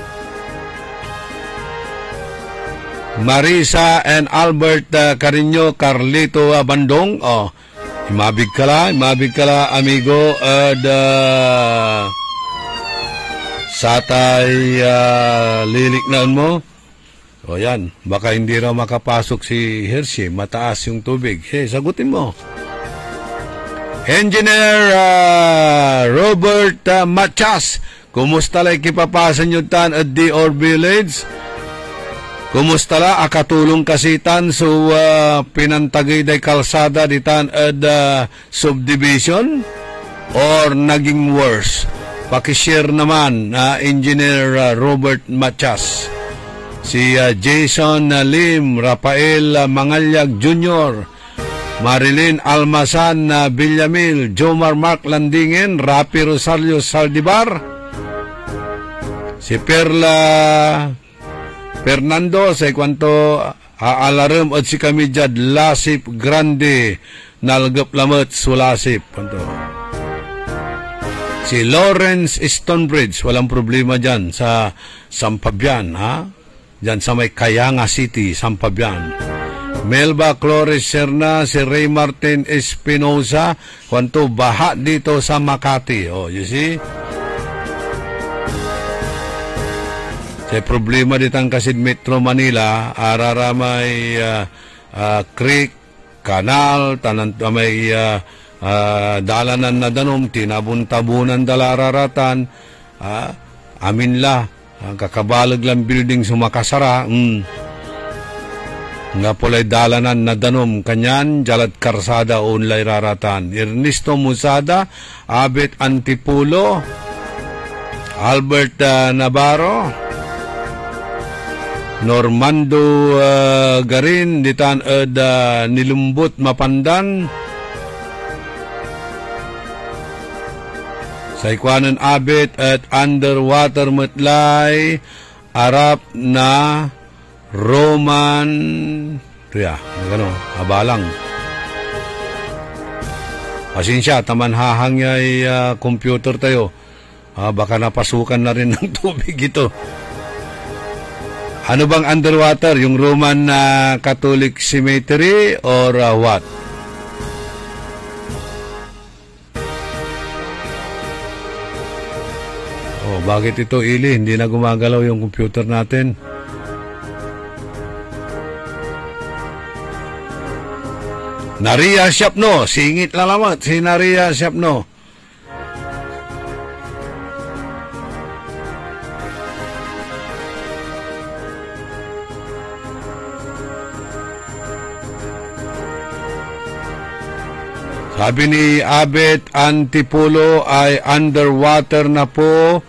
Marisa and Albert Carino, Carlito Bandong. Imabig ka la, amigo, Satay liliknan mo. O yan, baka hindi raw makapasok si Hershey, mataas yung tubig. Sagutin mo. Engineer Robert Machas, kumusta lang kipapasan nyo tan at D.R. Village? Kumusta la akatulong kasitan so pinantagay day kalsada ditan at subdivision? Or naging worse? Pakishare naman Engineer Robert Machas. Si Jason Lim, Rafael Mangalyag Jr., Marilyn Almasan Villamil, Jomar Mark Landingen, Rapi Rosario Saldivar, si Perla Fernando, sa kwanto alarm at si Kamijad Lasip Grande, Nalgap Lamat Sulasip. Si Lawrence Stonebridge, walang problema dyan sa Sampabian, dyan sa may Kayanga City, Sampabian. Melba Flores Serna, si Ray Martin Espinosa, kwanto baha dito sa Makati. You see? Sa problema ditang kasid Metro Manila, araramay creek, kanal, may dalanan na danom, tinabun-tabunan dalararatan, aminla, kakabalag lang building sumakasara, nga pulay dalanan na danom, kanyan, jalad karsada unlay raratan. Ernesto Musada, Abet Antipulo, Albert Navarro, Normando Garin, ditan nilumbot mapandan. Sa ikwanan abit at underwater matlay, arap na Roman, gano, abalang. Pasensya, taman hahangay computer tayo. Baka napasukan na rin ng tubig ito. Ano bang underwater? Yung Roman Catholic Cemetery or what? Oh, bakit ito, Ili? Hindi na gumagalaw yung computer natin. Naria Siapno, singit lalamat si Naria Siapno. Sabi ni Abet Antipulo ay underwater na po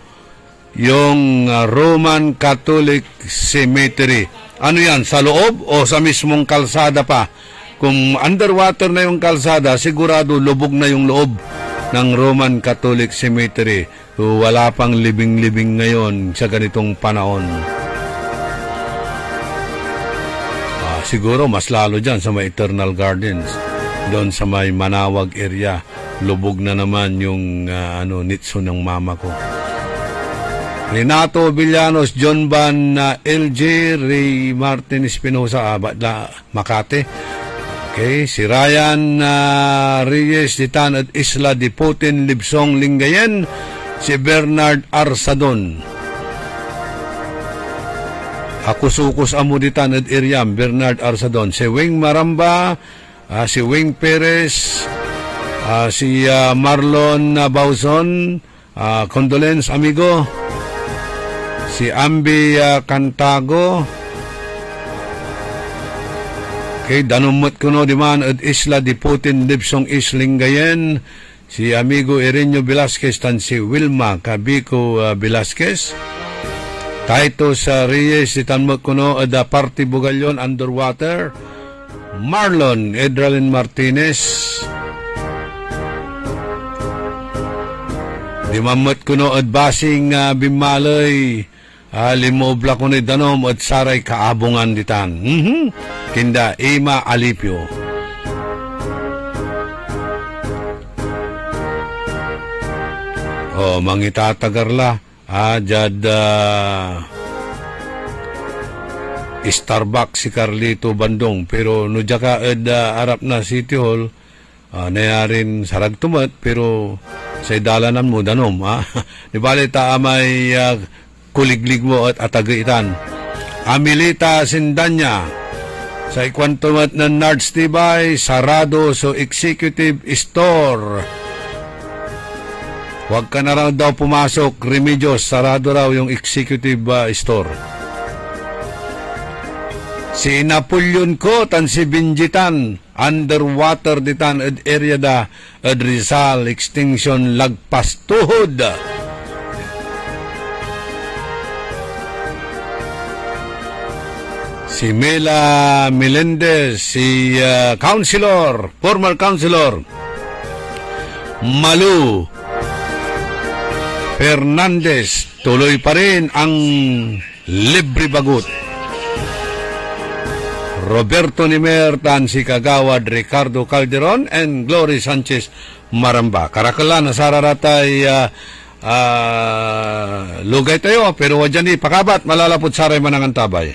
yung Roman Catholic Cemetery. Ano yan, sa loob o sa mismong kalsada pa? Kung underwater na yung kalsada, sigurado lubog na yung loob ng Roman Catholic Cemetery. So, wala pang libing-libing ngayon sa ganitong panahon. Siguro mas lalo dyan sa may Eternal Gardens. Doon sa may Manawag area. Lubog na naman yung nitso ng mama ko. Renato Villanos, John Van LJ, Ray Martin Espinosa, Makati. Okay, si Ryan Reyes, Ditan at Isla de Putin, Libsong, Lingayen, si Bernard Arsadon. Akusukus Amuditan at Iriam, Bernard Arsadon. Si Wing Maramba, si Wing Perez, si Marlon Bauson, condolence amigo. Si Ambi Cantago. Okay, danumot ko no diman at Isla de Putin, Libsong Islingayen, si amigo Irenyo Velasquez, tan si Wilma Cabico Velasquez, Titus Reyes, si tanmot ko no at Party Bugalyon, underwater, Marlon Edralin Martinez, dimamot ko no at Basing Bimalay, limobla ko ni Danom at Saray Kaabungan ditan. Kinda Ima Alipio. Mangitatagarla. Jad Starbucks si Carlito Bandong. Pero no jaka arap na City Hall, nayarin sarag tumat, pero sa dalanan mo Danom. Di bali may kuliglig mo at atagaitan. Amilita Sindanya. Sa ikwantumat ng Nards Tibay, sarado so executive store. Huwag ka na raw daw pumasok, Remedios, sarado raw yung executive store. Si Napoleon ko, tan si Binjitan, underwater ditan ed area da, ed Rizal, extinction lagpas tuhod. Si Mela Melendez, si former councilor, Malu Fernandez, tuloy pa rin ang libre bagut. Roberto Nimertan, si Kagawad Ricardo Calderon, and Glory Sanchez Maramba. Karakalan, nasararatay lugay tayo, pero wajan pakabat, malalapot saray manangan tabay.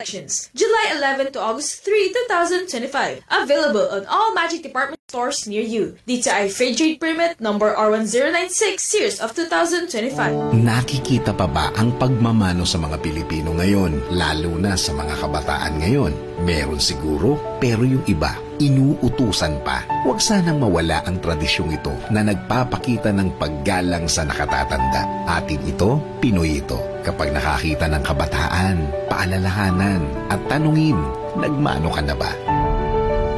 July 11 to August 3, 2025. Available on all Magic Department stores near you. DTI Free Trade Permit number R1096 series of 2025. Nakikita pa ba ang pagmamano sa mga Pilipino ngayon, lalo na sa mga kabataan ngayon? Meron siguro, pero yung iba, inuutusan pa. Huwag sanang mawala ang tradisyong ito na nagpapakita ng paggalang sa nakatatanda. Atin ito, Pinoy ito. Kapag nakakita ng kabataan, paalalahanan at tanungin, nagmano ka na ba?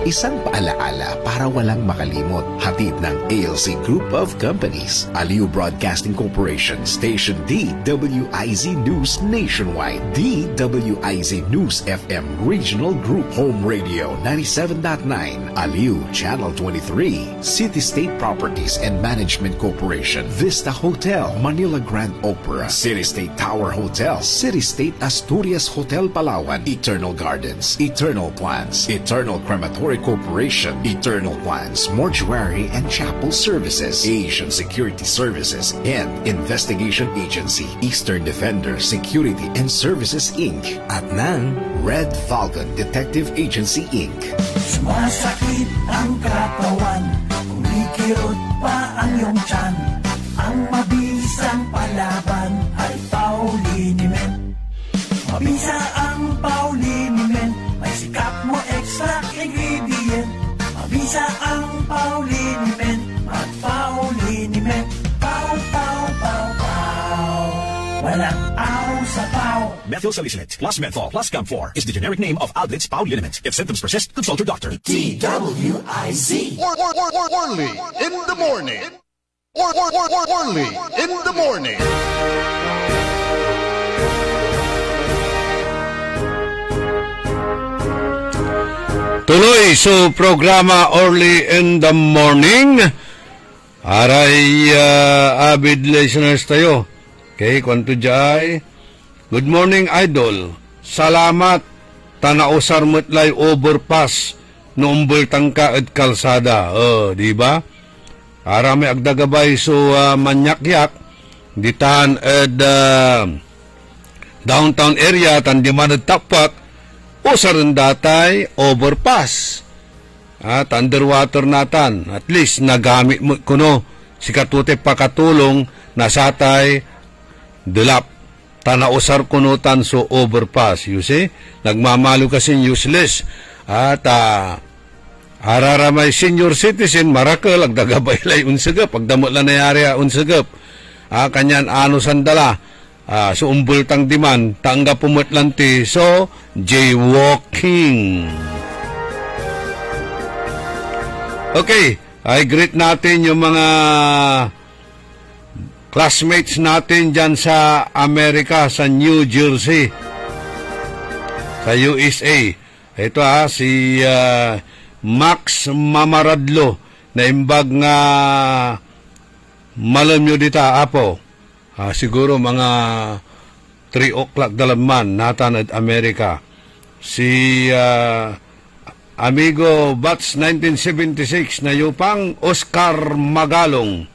Isang paalaala para walang makalimot. Hatid ng ALC Group of Companies. Aliw Broadcasting Corporation. Station DWIZ News Nationwide. DWIZ News FM Regional Group. Home Radio 97.9. Aliw Channel 23. City State Properties and Management Corporation. Vista Hotel. Manila Grand Opera. City State Tower Hotel. City State Asturias Hotel Palawan. Eternal Gardens. Eternal Plans. Eternal Crematory Corporation, Eternal Plans, Mortuary and Chapel Services, Asian Security Services, and Investigation Agency, Eastern Defender Security and Services Inc. At ng Red Falcon Detective Agency Inc. Sumasakit ang katawan, kumikirot pa ang iyong tiyan. Ang mabisang palaban ay Pauliniment. Mabisa ang Pauliniment, may sikap mo extra ingredient. Mabisa ang Pauliniment, mag-Pauliniment. Pau, pau, pau, pau. Walang aw sa pau. Methyl salicylate plus menthol plus camphor is the generic name of Alblitz Pauliniment. If symptoms persist, consult your doctor. DWIZ. Orly in the morning. Orly in the morning. Tuloy sa programa Early in the Morning. Aray, avid listeners tayo. Okay, kwanto jay. Good morning, Idol. Salamat. Tanausar mo't lay overpass noombol tangka at kalsada. Di ba? Ara may agdagabay so manyakyak. Ditan at downtown area tan di man tapak. Usar ng datay, overpass. At underwater natan. At least, nagamit mo kuno. Si katute pakatulong, nasatay, dilap. Tanausar kunutan so overpass. You see? Nagmamalo kasi useless. At araramay senior citizen, marakal, agdagabay lay unsagap. Pagdamot lang nayari unsagap. Kanyan ano sandala. So umbultang diman, tangga pumutlanti, so jaywalking. Okay, I greet natin yung mga classmates natin dyan sa Amerika, sa New Jersey, sa USA. Ito si Max Mamaradlo, na imbag nga malam nyo dita, apo. Siguro mga 3 o'clock dalaman natan at Amerika. Si amigo Bats 1976 na yupang Oscar Magalong.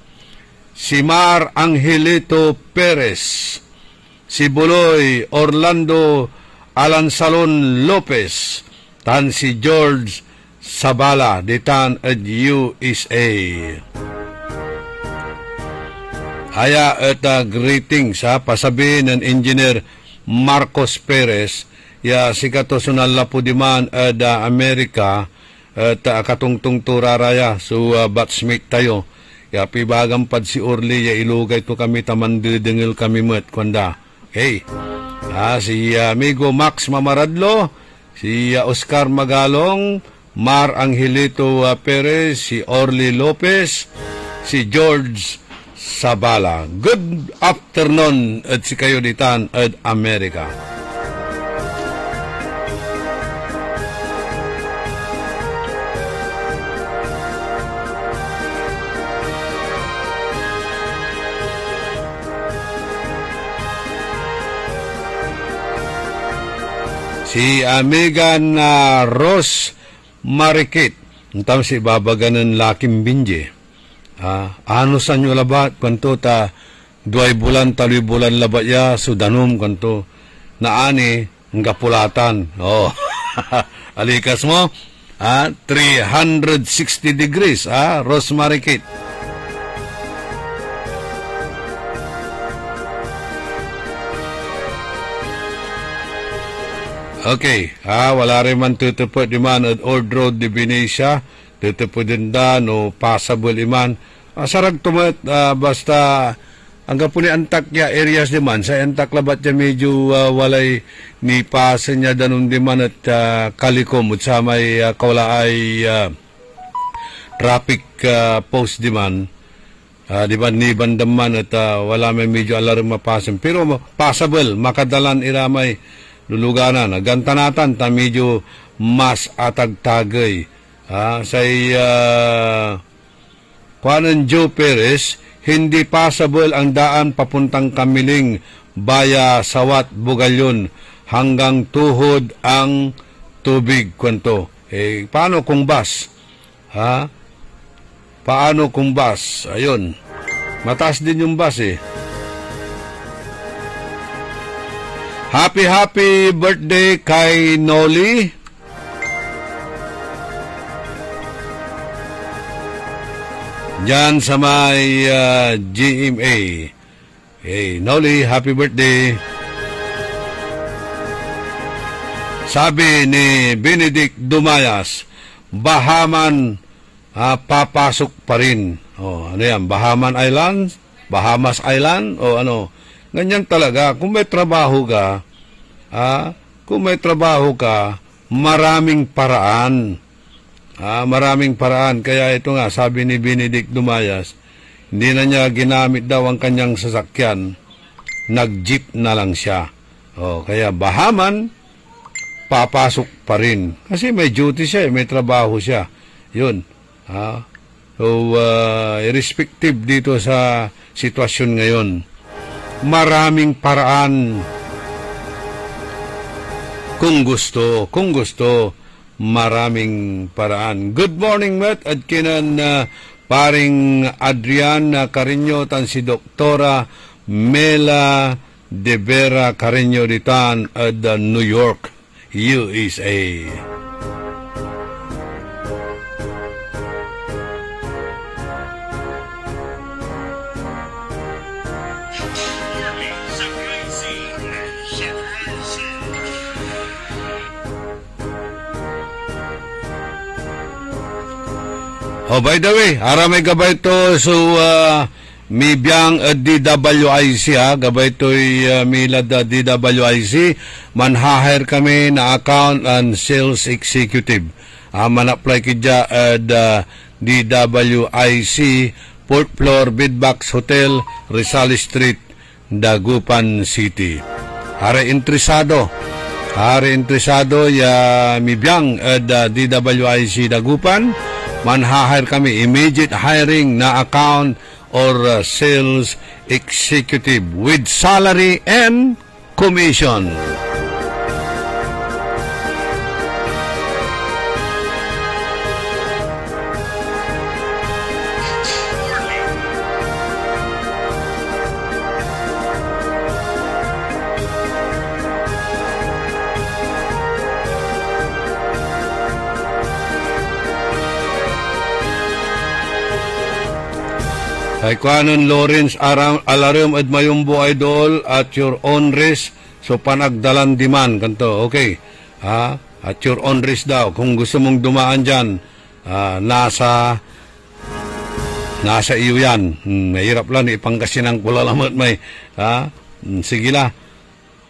Si Mar Angelito Perez. Si Buloy Orlando Alansalon Lopez. Tan si George Sabala ditan at USA. Aya at greetings pasabihin ng Engineer Marcos Perez ya sikato sunal lapo diman at Amerika at katungtung turaraya so batsmate tayo ya pibagang pad si Orly ya ilugay to kami taman didengil kami met kwanda. Okay, si amigo Max Mamaradlo, si Oscar Magalong, Mar Angelito Perez, si Orly Lopez, si George Sabala. Good afternoon at si kayo ditan at Amerika. Si Megan Ross Marikit, entang si babaganan Lakim Binje. Ano sa nyo labat, kanto ta 2 bulan, 3 bulan labat ya, sudanom kanto, naani, Ang kapulatan. Oh. Alikas mo. 360 degrees. Rosemary Kate. Okay. Wala rin man tutupod iman at Ordro de Venecia. Tutupod din da, no passable iman. Sarag tumat, basta hanggang po ni Antakya areas naman, sa Antaklabat niya medyo walay ni pasan niya danong diman at kalikom at sa may kaulaay traffic post diman. Diba ni bandaman at wala may medyo alarm mapasan. Pero passable, makadalan iramay luluganan. Gantanatan ta medyo mas atagtagay. Say Juan Joe Perez, hindi passable ang daan papuntang Kamiling, Baya, Sawat, Bugalyon, hanggang tuhod ang tubig. Kwento. Paano kung bus? Paano kung bus? Ayun. Mataas din yung bus Happy birthday kay Noli. Diyan sa may GMA. Hey, Noli, happy birthday. Sabi ni Benedict Dumayas, Bahaman papasok pa rin. Ano yan? Bahamas Island? O ano? Ganyan talaga. Kung may trabaho ka, maraming paraan. Maraming paraan. Kaya ito nga, sabi ni Benedict Dumayas, hindi na niya ginamit daw ang kanyang sasakyan. Nag-jeep na lang siya. Kaya Bahaman, papasok pa rin. Kasi may duty siya, may trabaho siya. Yun. So, irrespective dito sa sitwasyon ngayon, maraming paraan. Kung gusto, maraming paraan. Good morning, Matt. At kinan paring Adrian Carreño tan si Doktora Mela de Vera Carreño ditan at New York, USA. By the way, aramay gabay to so mi biyang DWIC gabay to'y milad DWIC manhahire kami na account and sales executive. Man-apply kidya DWIC 4th floor Bidbox Hotel, Rizal Street, Dagupan City. Are interesado ya mi biyang DWIC Dagupan. Man-hire kami, immediate hiring na account or sales executive with salary and commission. Ay kuanon Lawrence Alarium at Mayumbo Idol at your own risk, so panagdalan diman kanto. Okay. At your own risk daw kung gusto mong dumaan diyan, nasa iyo yan. Mahirap lang ipangkasinan ko lalamot may. Sige la.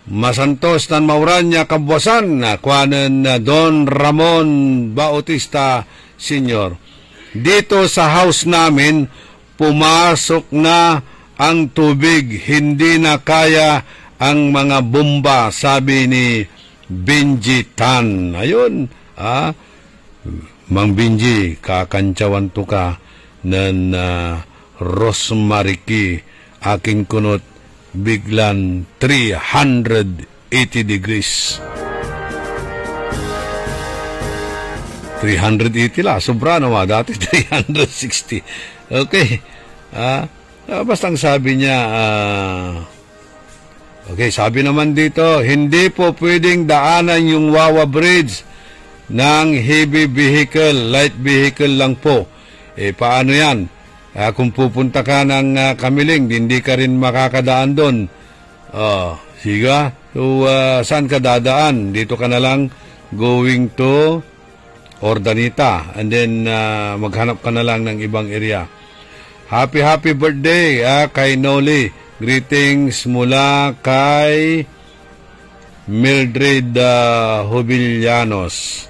Masantos tan Mauranya Kabuasan, kuanon Don Ramon Bautista Sr. Dito sa house namin pumasok na ang tubig, hindi na kaya ang mga bomba, sabi ni Benji Tan. Ayun, Mang Benji, kakantsawan to ka ng Rosemary, aking kunot, biglan 380 degrees. 380 la, sobra naman, dati 360. Okay. Basta ang sabi niya, Okay, sabi naman dito, hindi po pwedeng daanan yung Wawa Bridge ng heavy vehicle, light vehicle lang po. Paano yan? Kung pupunta ka ng Kamiling, hindi ka rin makakadaan doon. Siga, so saan ka dadaan? Dito ka na lang going to Ordanita and then maghanap ka na lang ng ibang area. Happy birthday kay Noli. Greetings mula kay Mildred Hobillanos.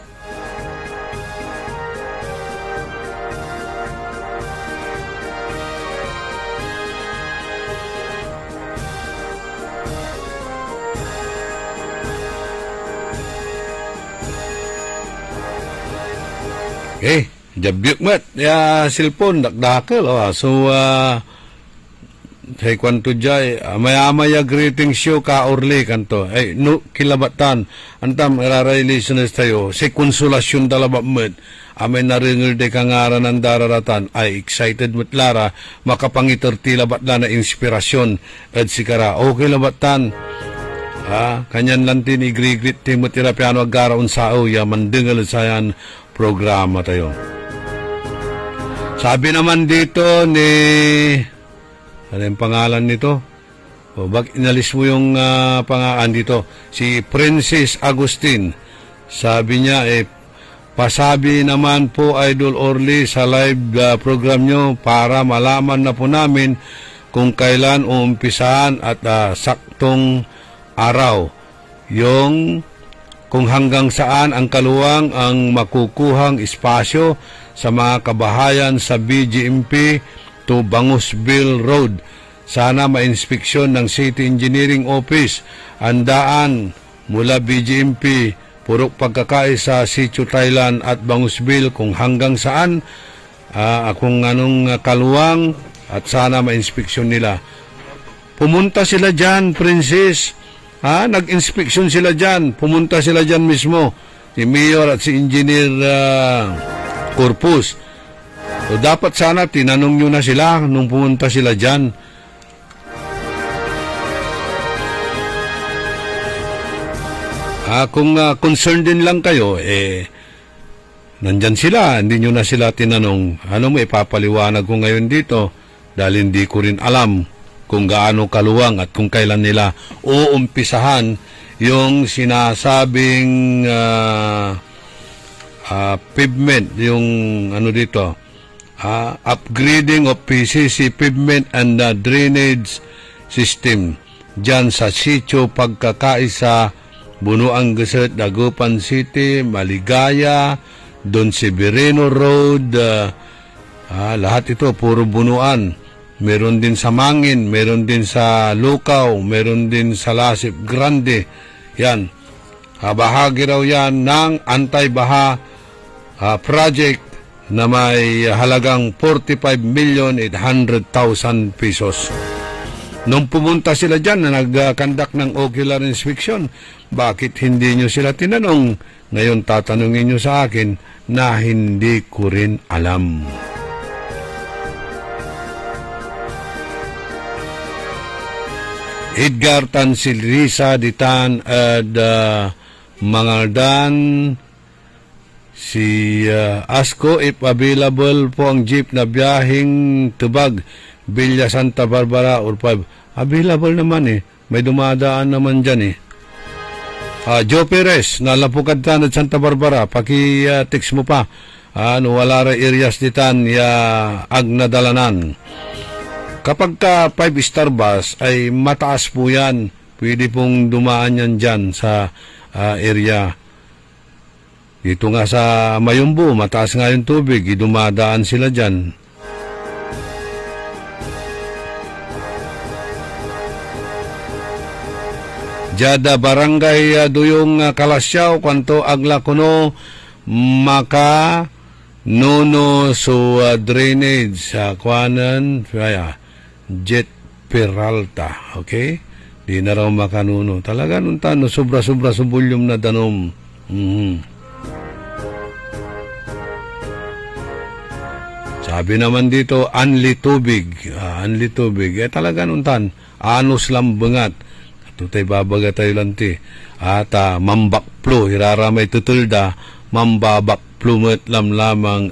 Okay, jabyuk mat ya cellphone dakdakel so hey kwanto jay maya greeting show ka Orly kanto no kilabatan antam raray listeners tayo si konsolasyon dalaba met amay naringil de kangaran ng dararatan ay excited met Lara makapangiterti labat na inspirasyon at sikara okay labatan kanyan lantin igrigrit timot tirapiano agaraon sao ya mandingal sayan programa tayo. Sabi naman dito ni ano yung pangalan nito? Inalis mo yung pangalan dito. Si Princess Agustin. Sabi niya, pasabi naman po Idol Orly sa live program nyo para malaman na po namin kung kailan uumpisahan at saktong araw. Yung kung hanggang saan ang kaluwang ang makukuhang espasyo sa mga kabahayan sa BGMP to Bangosville Road. Sana ma-inspeksyon ng City Engineering Office ang daan mula BGMP, purok pagkakais sa Sitio Thailand at Bangosville kung hanggang saan kung anong kaluwang at sana ma-inspeksyon nila. Pumunta sila dyan, Princess. Nag-inspeksyon sila dyan. Pumunta sila dyan mismo. Si Mayor at si Engineer Corpus. So, dapat sana tinanong nyo na sila nung pumunta sila dyan. Kung concerned din lang kayo, nandyan sila. Hindi nyo na sila tinanong. Ano mo ipapaliwanag ko ngayon dito? Dahil hindi ko rin alam kung gaano kaluwang at kung kailan nila uumpisahan yung sinasabing pavement, yung ano dito, upgrading of PCC pavement and drainage system dyan sa sitio pagkakaisa, Bunuang Geset, Dagupan City, Maligaya, Don Severino Road, lahat ito puro bunuan. Meron din sa Mangin, meron din sa Lukaw, meron din sa Lasip Grande. Yan. Bahagi raw yan ng anti-baha project na may halagang 45,800,000 pesos. Nung pumunta sila dyan na nag-conduct ng ocular inspection, bakit hindi nyo sila tinanong? Ngayon tatanungin nyo sa akin na hindi ko rin alam. Edgar Tansilrisa Ditan at Mangaldan si Asko, if available po ang jeep na biyaheng Tubag, Villa Santa Barbara or 5. Available naman may dumadaan naman dyan Joe Perez na Lapukad Tanad Santa Barbara, paki-text mo pa wala ra areas ditan ya agnadalanan. Kapag ka 5-star bus ay mataas po yan. Pwede pong dumaan yan dyan sa area. Dito nga sa Mayumbu, mataas nga yung tubig. Dumadaan sila dyan. Jada Barangay Duyong Kalasyaw, Kwanto Agla Kuno, Maka Nono so drainage sa Kwanan, Jet Peralta, okay? Di na raw makanuno. Talaga nung tano, sobra-sobra subulyom na danom. Sabi naman dito, anli tubig. Anli tubig. Talaga nung tan, anos lambangat. tutay babaga tayo lanti. At mambakplo, iraramay tutulda, mambabakplo met lamang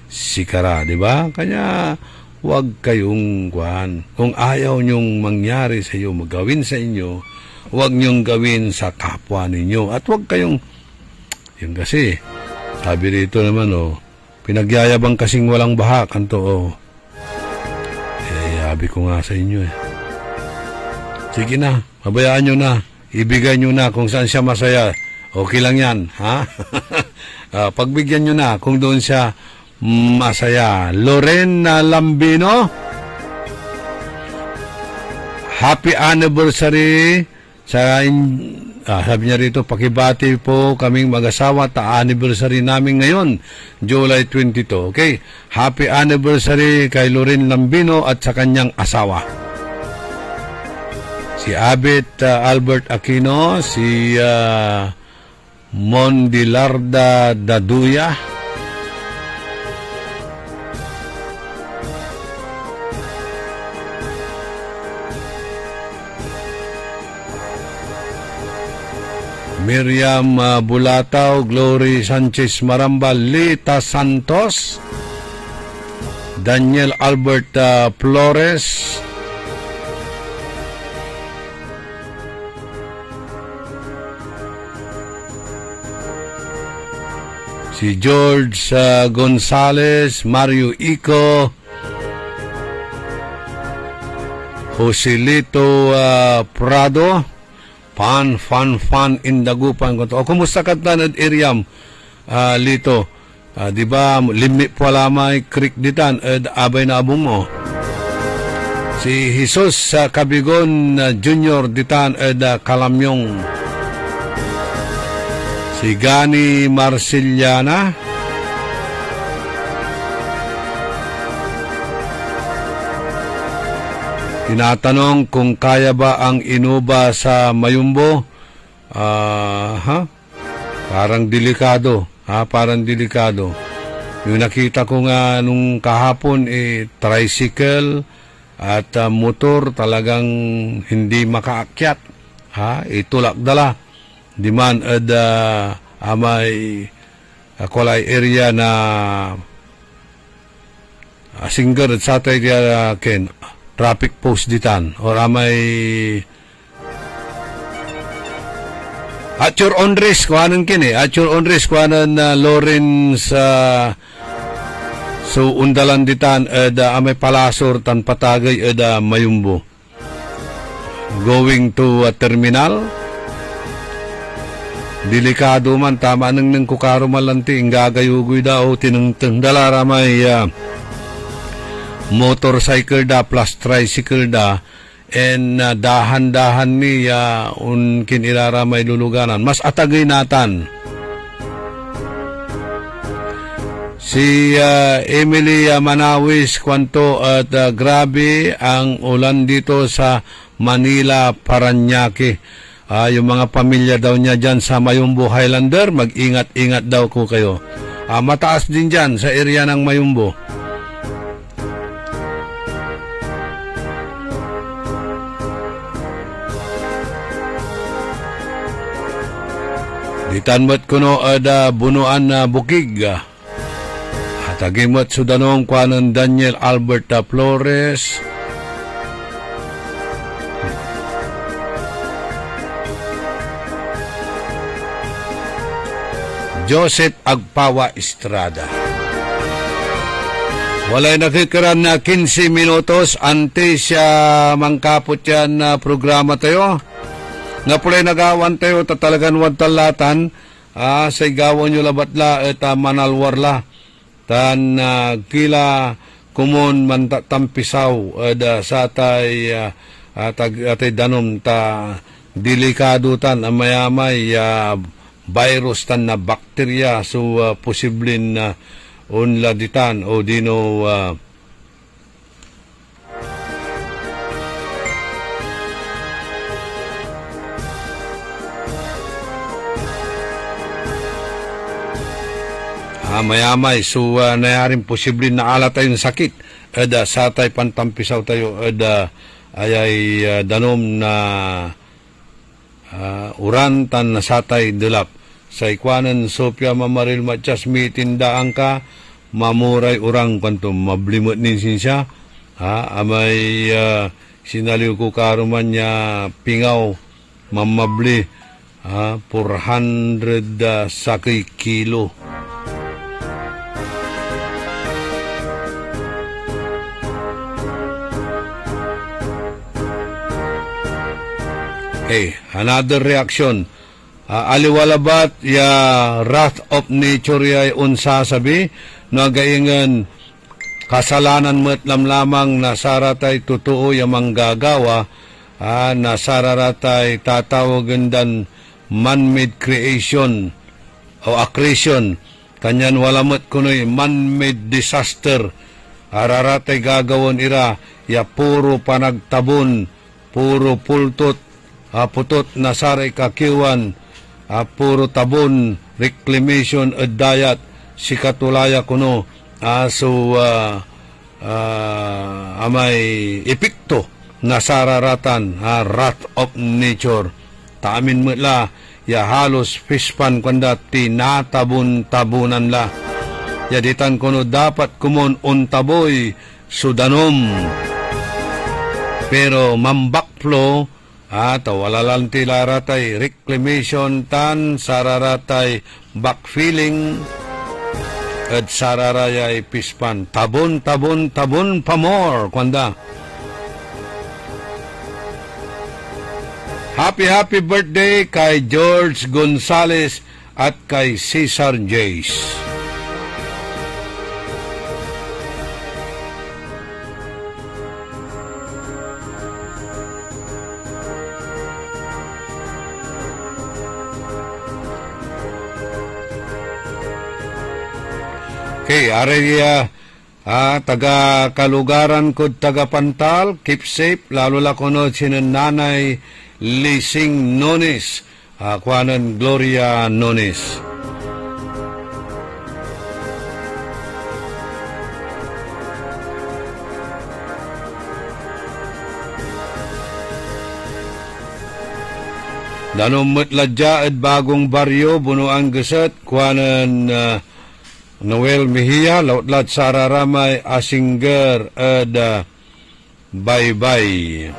sikara, di ba? Kanya, huwag kayong kuhan. Kung ayaw nyong mangyari sa iyo, magawin sa inyo, huwag nyong gawin sa kapwa ninyo. At huwag kayong, yun kasi, sabi rito naman, pinagyayabang kasing walang baha, kanto, sabi ko nga sa inyo sige na, mabayaan nyo na, ibigay nyo na kung saan siya masaya, okay lang yan, ha? Pagbigyan nyo na kung doon siya masaya. Loren Lambino, happy anniversary sa sabi niya rito, pakibati po kaming mag-asawa, anniversary namin ngayon, July 22. Okay, happy anniversary kay Loren Lambino at sa kanyang asawa. Si Abet Albert Aquino, si Mondilarda Daduya, Miriam Bulataw, Glory Sanchez Maramba, Lita Santos, Daniel Albert Flores, si George Gonzales, Mario Ico, Joselito Prado, Fan in Dagupan. O, kumusta ka tanad Iriam, Lito? Di ba, limit po lamay creek ditan, abay na abong mo. Si Jesus Cabigon Junior ditan, Kalamyong. Si Gani Marciliana, tinatanong kung kaya ba ang inuba sa Mayumbo. Parang delikado. Parang delikado. Yung nakita ko nga nung kahapon, tricycle at motor talagang hindi makaakyat. Itulak dala. Di man amay kulay area na singer at satay ken traffic post ditan or amay at your own risk kuhanan kini at your own risk kuhanan Lawrence so undalan ditan amay palasor tan patagay Mayumbo going to terminal delikado man tama nang kukaro malanti ingagayugoy daw tinengteng dalara may motorcycle da plus tricycle da and dahan-dahan ni unkin irara may luluganan mas atagay natan si Emily Manawis kwanto at grabe ang ulan dito sa Manila, Paranaque. Yung mga pamilya daw niya dyan sa Mayumbo Highlander, mag-ingat-ingat daw ko kayo. Mataas din dyan sa area ng Mayumbo. Ditanmat kuno ada bunuan na bukig. Hatagimot sudanong kwanan Daniel Albert Flores. Joseph Agpawa Estrada. Walay nakikiran na 15 minutos ante siya mangkapot yan na programa tayo. Nga pulay nagawan tayo tatalagan wadtalatan sa igawon nyo labatla at manalwarla tan kila kumon mantampisaw sa atay atay danom ta delikado tan amayamay virus tan na bakterya so posibleng unladitan o dino mayamay so nayaring posibleng na alat tayong sakit sa tay pantampisaw tayo ayay danom na uran tan nasatay dulap. Sa ikwanan Sofia mamaril matjas mitindaan ka, mamuray urang kanto mablimot ninsin siya. Amay sinaliw ko karuman niya pingaw mamabli 400 sakay kilo. Okay, another reaction. Aliwalabat ya wrath of nature ya unsa sabi nagaingan kasalanan met lamang nasaratay totoo ya manggagawa nasararatay tatawagan dan man-made creation o accretion kanyan wala met kunoy man-made disaster araratay gagawon ira ya puro panagtabon puro pultot putot nasaray kakiwan puro tabon reclamation at dayat si katulaya kuno amay epekto nasararatan wrath of nature taamin mo la ya halos fishpan kanda tinatabon-tabunan la yaditan kuno dapat kumon untaboy sudanom pero mambakplo wala lang tilaratay reclamation tan sararatay backfilling at sararayay pispan tabon pamor kwanda. Happy birthday kay George Gonzales at kay Cesar Jace. Okay, ariya taga kalugaran ko taga Pantal, keep safe, lalo la kuno sinananay Lising Nones, kuanan Gloria Nones. Danumot ladya at bagong baryo, bunuang gasat, kuanan Noel Mejia, lautlat sararamay asinger at bye-bye.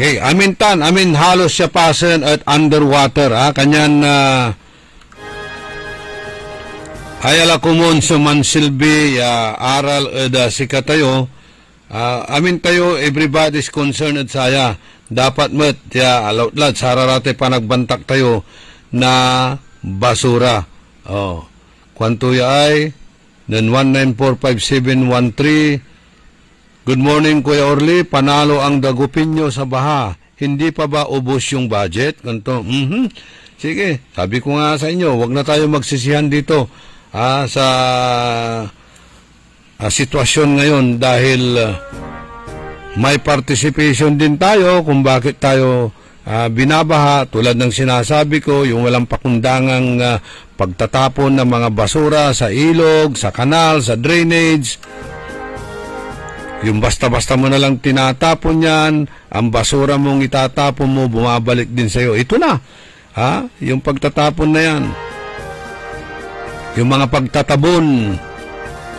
Okay, amin halos siya pasen at underwater kanyan ayala kumon sa mansilbi aral eda sikatayo amin tayo everybody's concerned at saya dapat met alautlat sararate panagbantak tayo na basura kwanto ay nan 1945713. Good morning, Kuya Orly. Panalo ang Dagupinyo sa baha. Hindi pa ba ubos yung budget? Ganito. Sige, sabi ko nga sa inyo, wag na tayo magsisihan dito sa sitwasyon ngayon dahil may participation din tayo kung bakit tayo binabaha. Tulad ng sinasabi ko, yung walang pakundangang pagtatapon ng mga basura sa ilog, sa kanal, sa drainage. Yung basta-basta mo na lang tinatapon yan, ang basura mong itatapon mo, bumabalik din sa'yo. Ito na, yung pagtatapon na yan. Yung mga pagtatabon.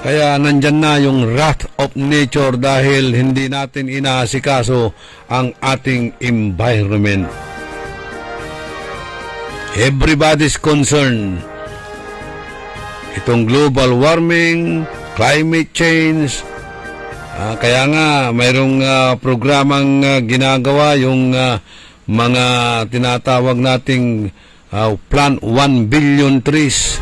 Kaya nandyan na yung wrath of nature dahil hindi natin inaasikaso ang ating environment. Everybody's concerned. Itong global warming, climate change. Kaya nga mayroong programang ginagawa yung mga tinatawag nating Plan 1 billion trees.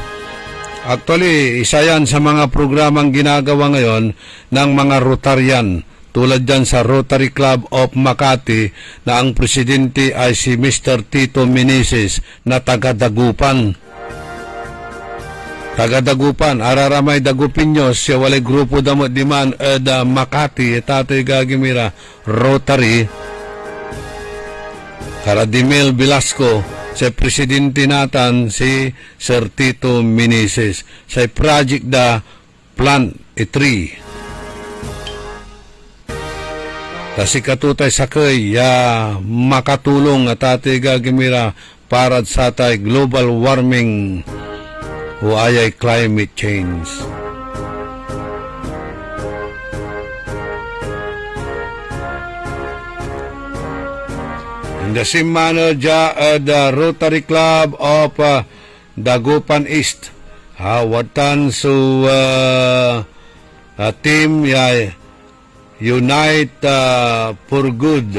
Actually, isa yan sa mga programang ginagawa ngayon ng mga Rotarian. tulad dyan sa Rotary Club of Makati na ang presidente ay si Mr. Tito Meneses na taga-Dagupan. Taga-Dagupan, araramay Dagupinyos, siya walay grupo damo diman da Makati, Tatoy Gagimira, Rotary. Karadimel Velasco, sa presidente natan si Sir Tito Meneses. Sa project da Plant a Tree. Kasi katutay sakay makatulong at ati gagimira para sa tay global warming o ayay climate change. In the same manner, the Rotary Club of Dagupan East, watan so team Unite for Good.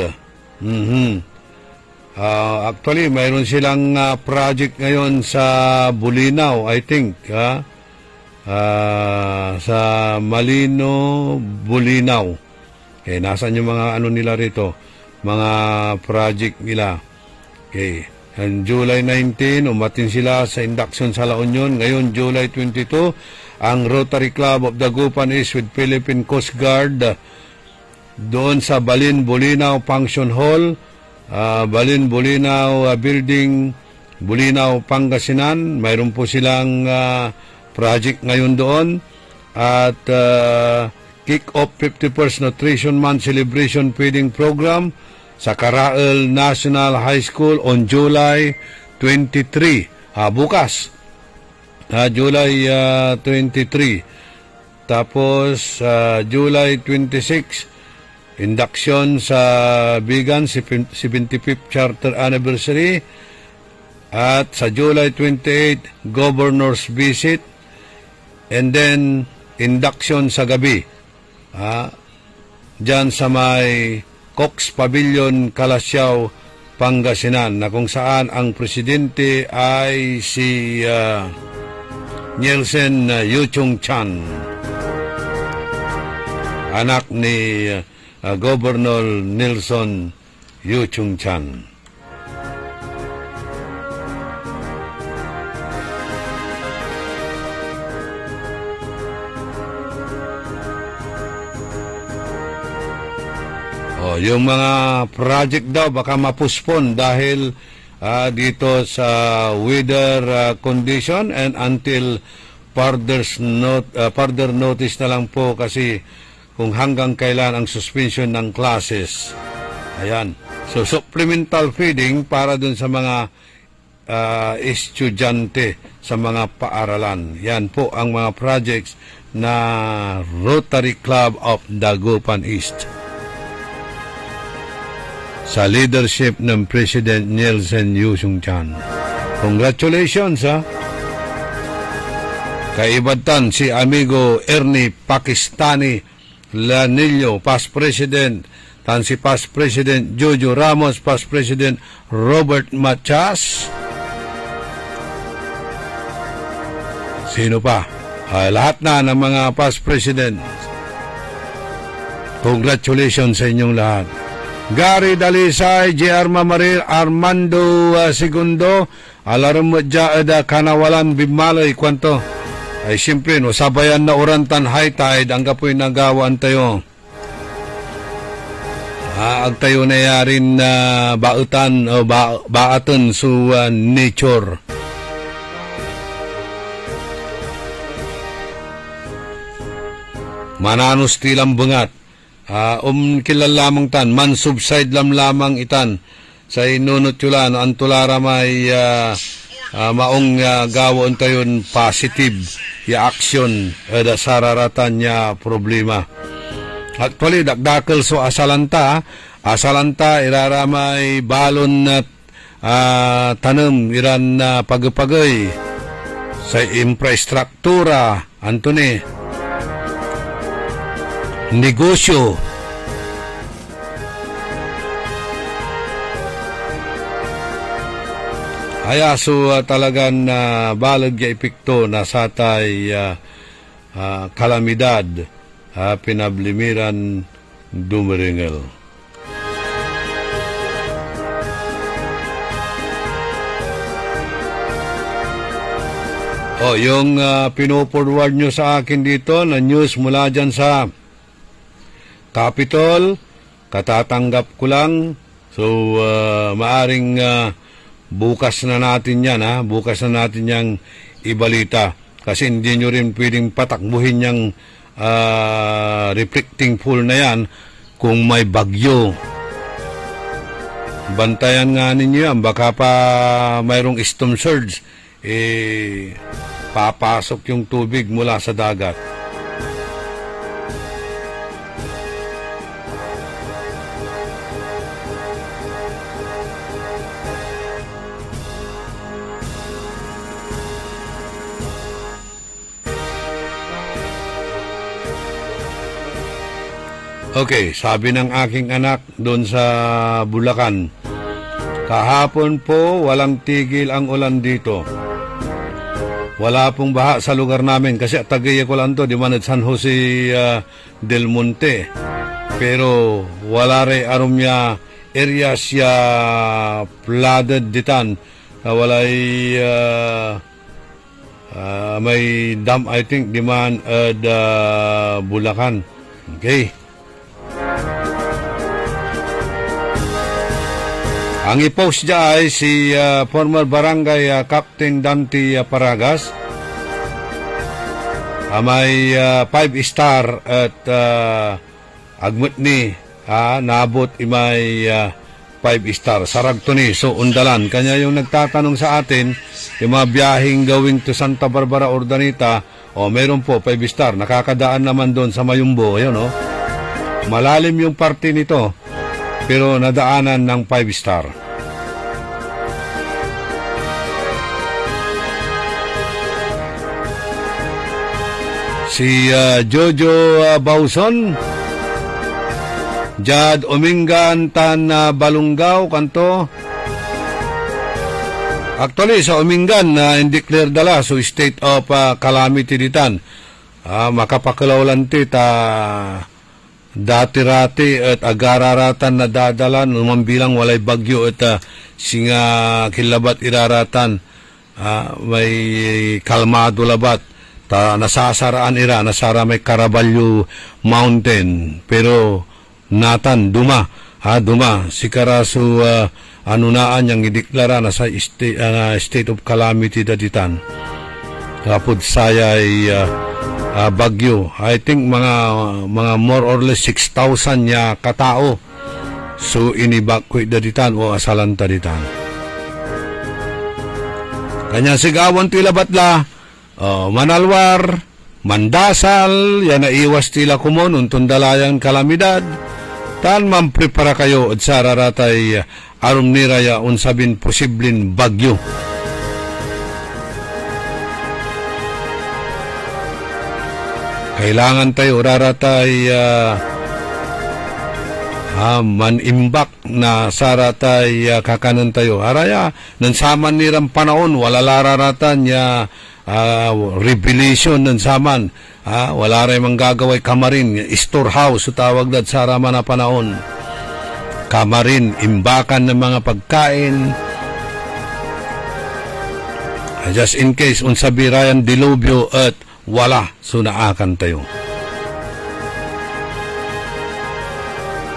Actually, mayroon silang project ngayon sa Bulinaw, I think. Sa Malino, Bulinaw. Okay, nasan yung mga ano nila rito? Mga project nila. Okay. And July 19, umatin sila sa induction sa La Union. Ngayon, July 22, ang Rotary Club of Dagupan is with Philippine Coast Guard doon sa Balin Bulinaw Function Hall, Balin Bulinaw Building, Bulinaw, Pangasinan. Mayroon po silang project ngayon doon. At kick-off 51st Nutrition Month Celebration Feeding Program sa Carael National High School on July 23. Bukas. July 23. Tapos, July 26, induction sa Bigan, 75th Charter Anniversary. At sa July 28, Governor's Visit. And then, induction sa gabi. Diyan sa may Cox Pavilion, Calasiao, Pangasinan, na kung saan ang presidente ay si Nielsen Yuchong Chan, anak ni Governor Nelson Yuchong Chan. Yung mga project daw baka mapuspon dahil dito sa weather condition and until further notice na lang po kasi kung hanggang kailan ang suspension ng classes. Ayan. So supplemental feeding para dun sa mga estudyante sa mga paaralan. Yan po ang mga projects na Rotary Club of Dagupan East. Sa leadership ng President Nielsen Yuchong Chan. Congratulations, Kaibatan si amigo Ernie Pakistani Lanillo, past President, tan si past President Jojo Ramos, past President Robert Machas. Sino pa? Lahat na ng mga past President. Congratulations sa inyong lahat. Gary Dalisay, J.R. Mamaril, Armando Segundo, Alarmo Jaeda, Kanawalan, Bimalay, kwanto? Ay siyempre, no, sabayan na orantan high tide, ang kapoy nagawan tayo. Ang tayo na yarin na bautan o baatan su nature. Mananos tilang bungat. Kilalamang tan, man subside lamang itan sa inunot yulan, ang tulara may maong gawon tayon positive ya action da sararatan niya problema. Actually, dakdakal so asalanta iraramay balon na tanam iran na pagpagay sa infrastruktura, Antony. Negosyo. Kaya so talagang balag ya epekto na satay kalamidad pinablimiran dumiringel. Yung pino-forward nyo sa akin dito na news mula dyan sa Capitol, katatanggap ko lang. So, maaring bukas na natin yan, ha? Bukas na natin yang ibalita. Kasi hindi nyo rin pwedeng patakbuhin yung reflecting pool na yan kung may bagyo. Bantayan nga ninyo yan. Baka pa mayroong storm surge. Papasok yung tubig mula sa dagat. Okay, sabi ng aking anak doon sa Bulacan, kahapon po walang tigil ang ulan dito. Wala pong baha sa lugar namin kasi Tagaya ko lang to, di man at San Jose del Monte. Pero wala rin arumya area siya flooded ditan. Walay may dam, I think, di man Bulacan. Okay. Ang i-post niya ay si former barangay Captain Dante Paragas. May 5-star at agmut ni nabot imay 5-star. Sarag to ni. So, undalan. Kanya yung nagtatanong sa atin, yung mga biyaheng gawing to Santa Barbara, Urdaneta, meron po 5-star. Nakakadaan naman doon sa Mayumbo. Ayun, malalim yung parte nito. Pero nadaanan ng 5-star. Si Jojo Bauson, Jad Omingan Tan Balungaw kanto. Actually sa Omingan in-declare dala so state of calamity ditan. Makapakalaw ti ta dati-rati at agararatan na dadalan umambilang walay bagyo at singa kilabat iraratan may kalmado labat ta nasasaraan ira nasara may Caraballo Mountain pero natan duma si Karaso anunaan yang ideklara na sa state of calamity daditan kapod saya ay bagyo. I think mga more or less 6,000 ya katao. So inibakwi daditan o asalanta ditan. Kanya sigawan tila batla, manalwar, mandasal, yan naiwas tila kumon untun dalayan kalamidad. Tan mamprepara kayo at sararatay arum niraya unsabin posiblin bagyo. Kailangan tayo raratay manimbak na saratay kakanan tayo. Araya, nansaman nilang panahon, wala lararatan ya revelation nansaman. Wala rin manggagaway kamarin, storehouse, tawag na saraman na panahon. Kamarin, imbakan ng mga pagkain. Just in case, unsabirayan dilubyo at wala, sunaakan tayo.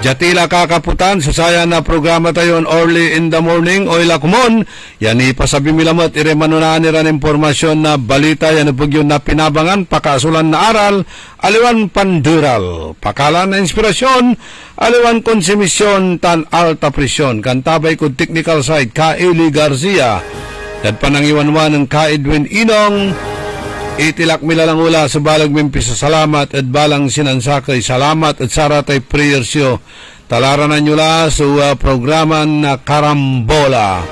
Jatila kakaputan, susaya na programa tayo early in the morning, o ilakumon, yan ipasabi milamot, iremanunaan nila ng informasyon na balita, yan ipagyon na pinabangan, pakasulan na aral, aliwan pandural, pakalan na inspirasyon, aliwan konsumisyon, tan alta presyon, kantabay ko technical side, Ka Eli Garcia, at panangiwanwan ng Ka Edwin Inong, itilak milalang ula sa balag mimpis sa salamat at balang sinansakay salamat at saratay prayers yo. Talaranan nyo la sa programan na Karambola.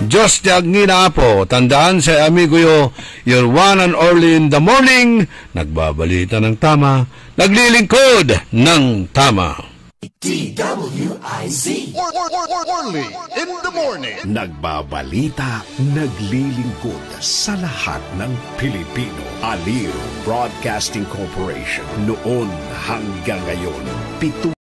Diyos diag ngina po, tandaan sa amigo yo, your one and only in the morning, nagbabalita ng tama, naglilingkod ng tama. DWIZ Orly in the morning. Nagbabalita, naglilingkod sa lahat ng Pilipino. Aliw Broadcasting Corporation. Noon hanggang ngayon, 7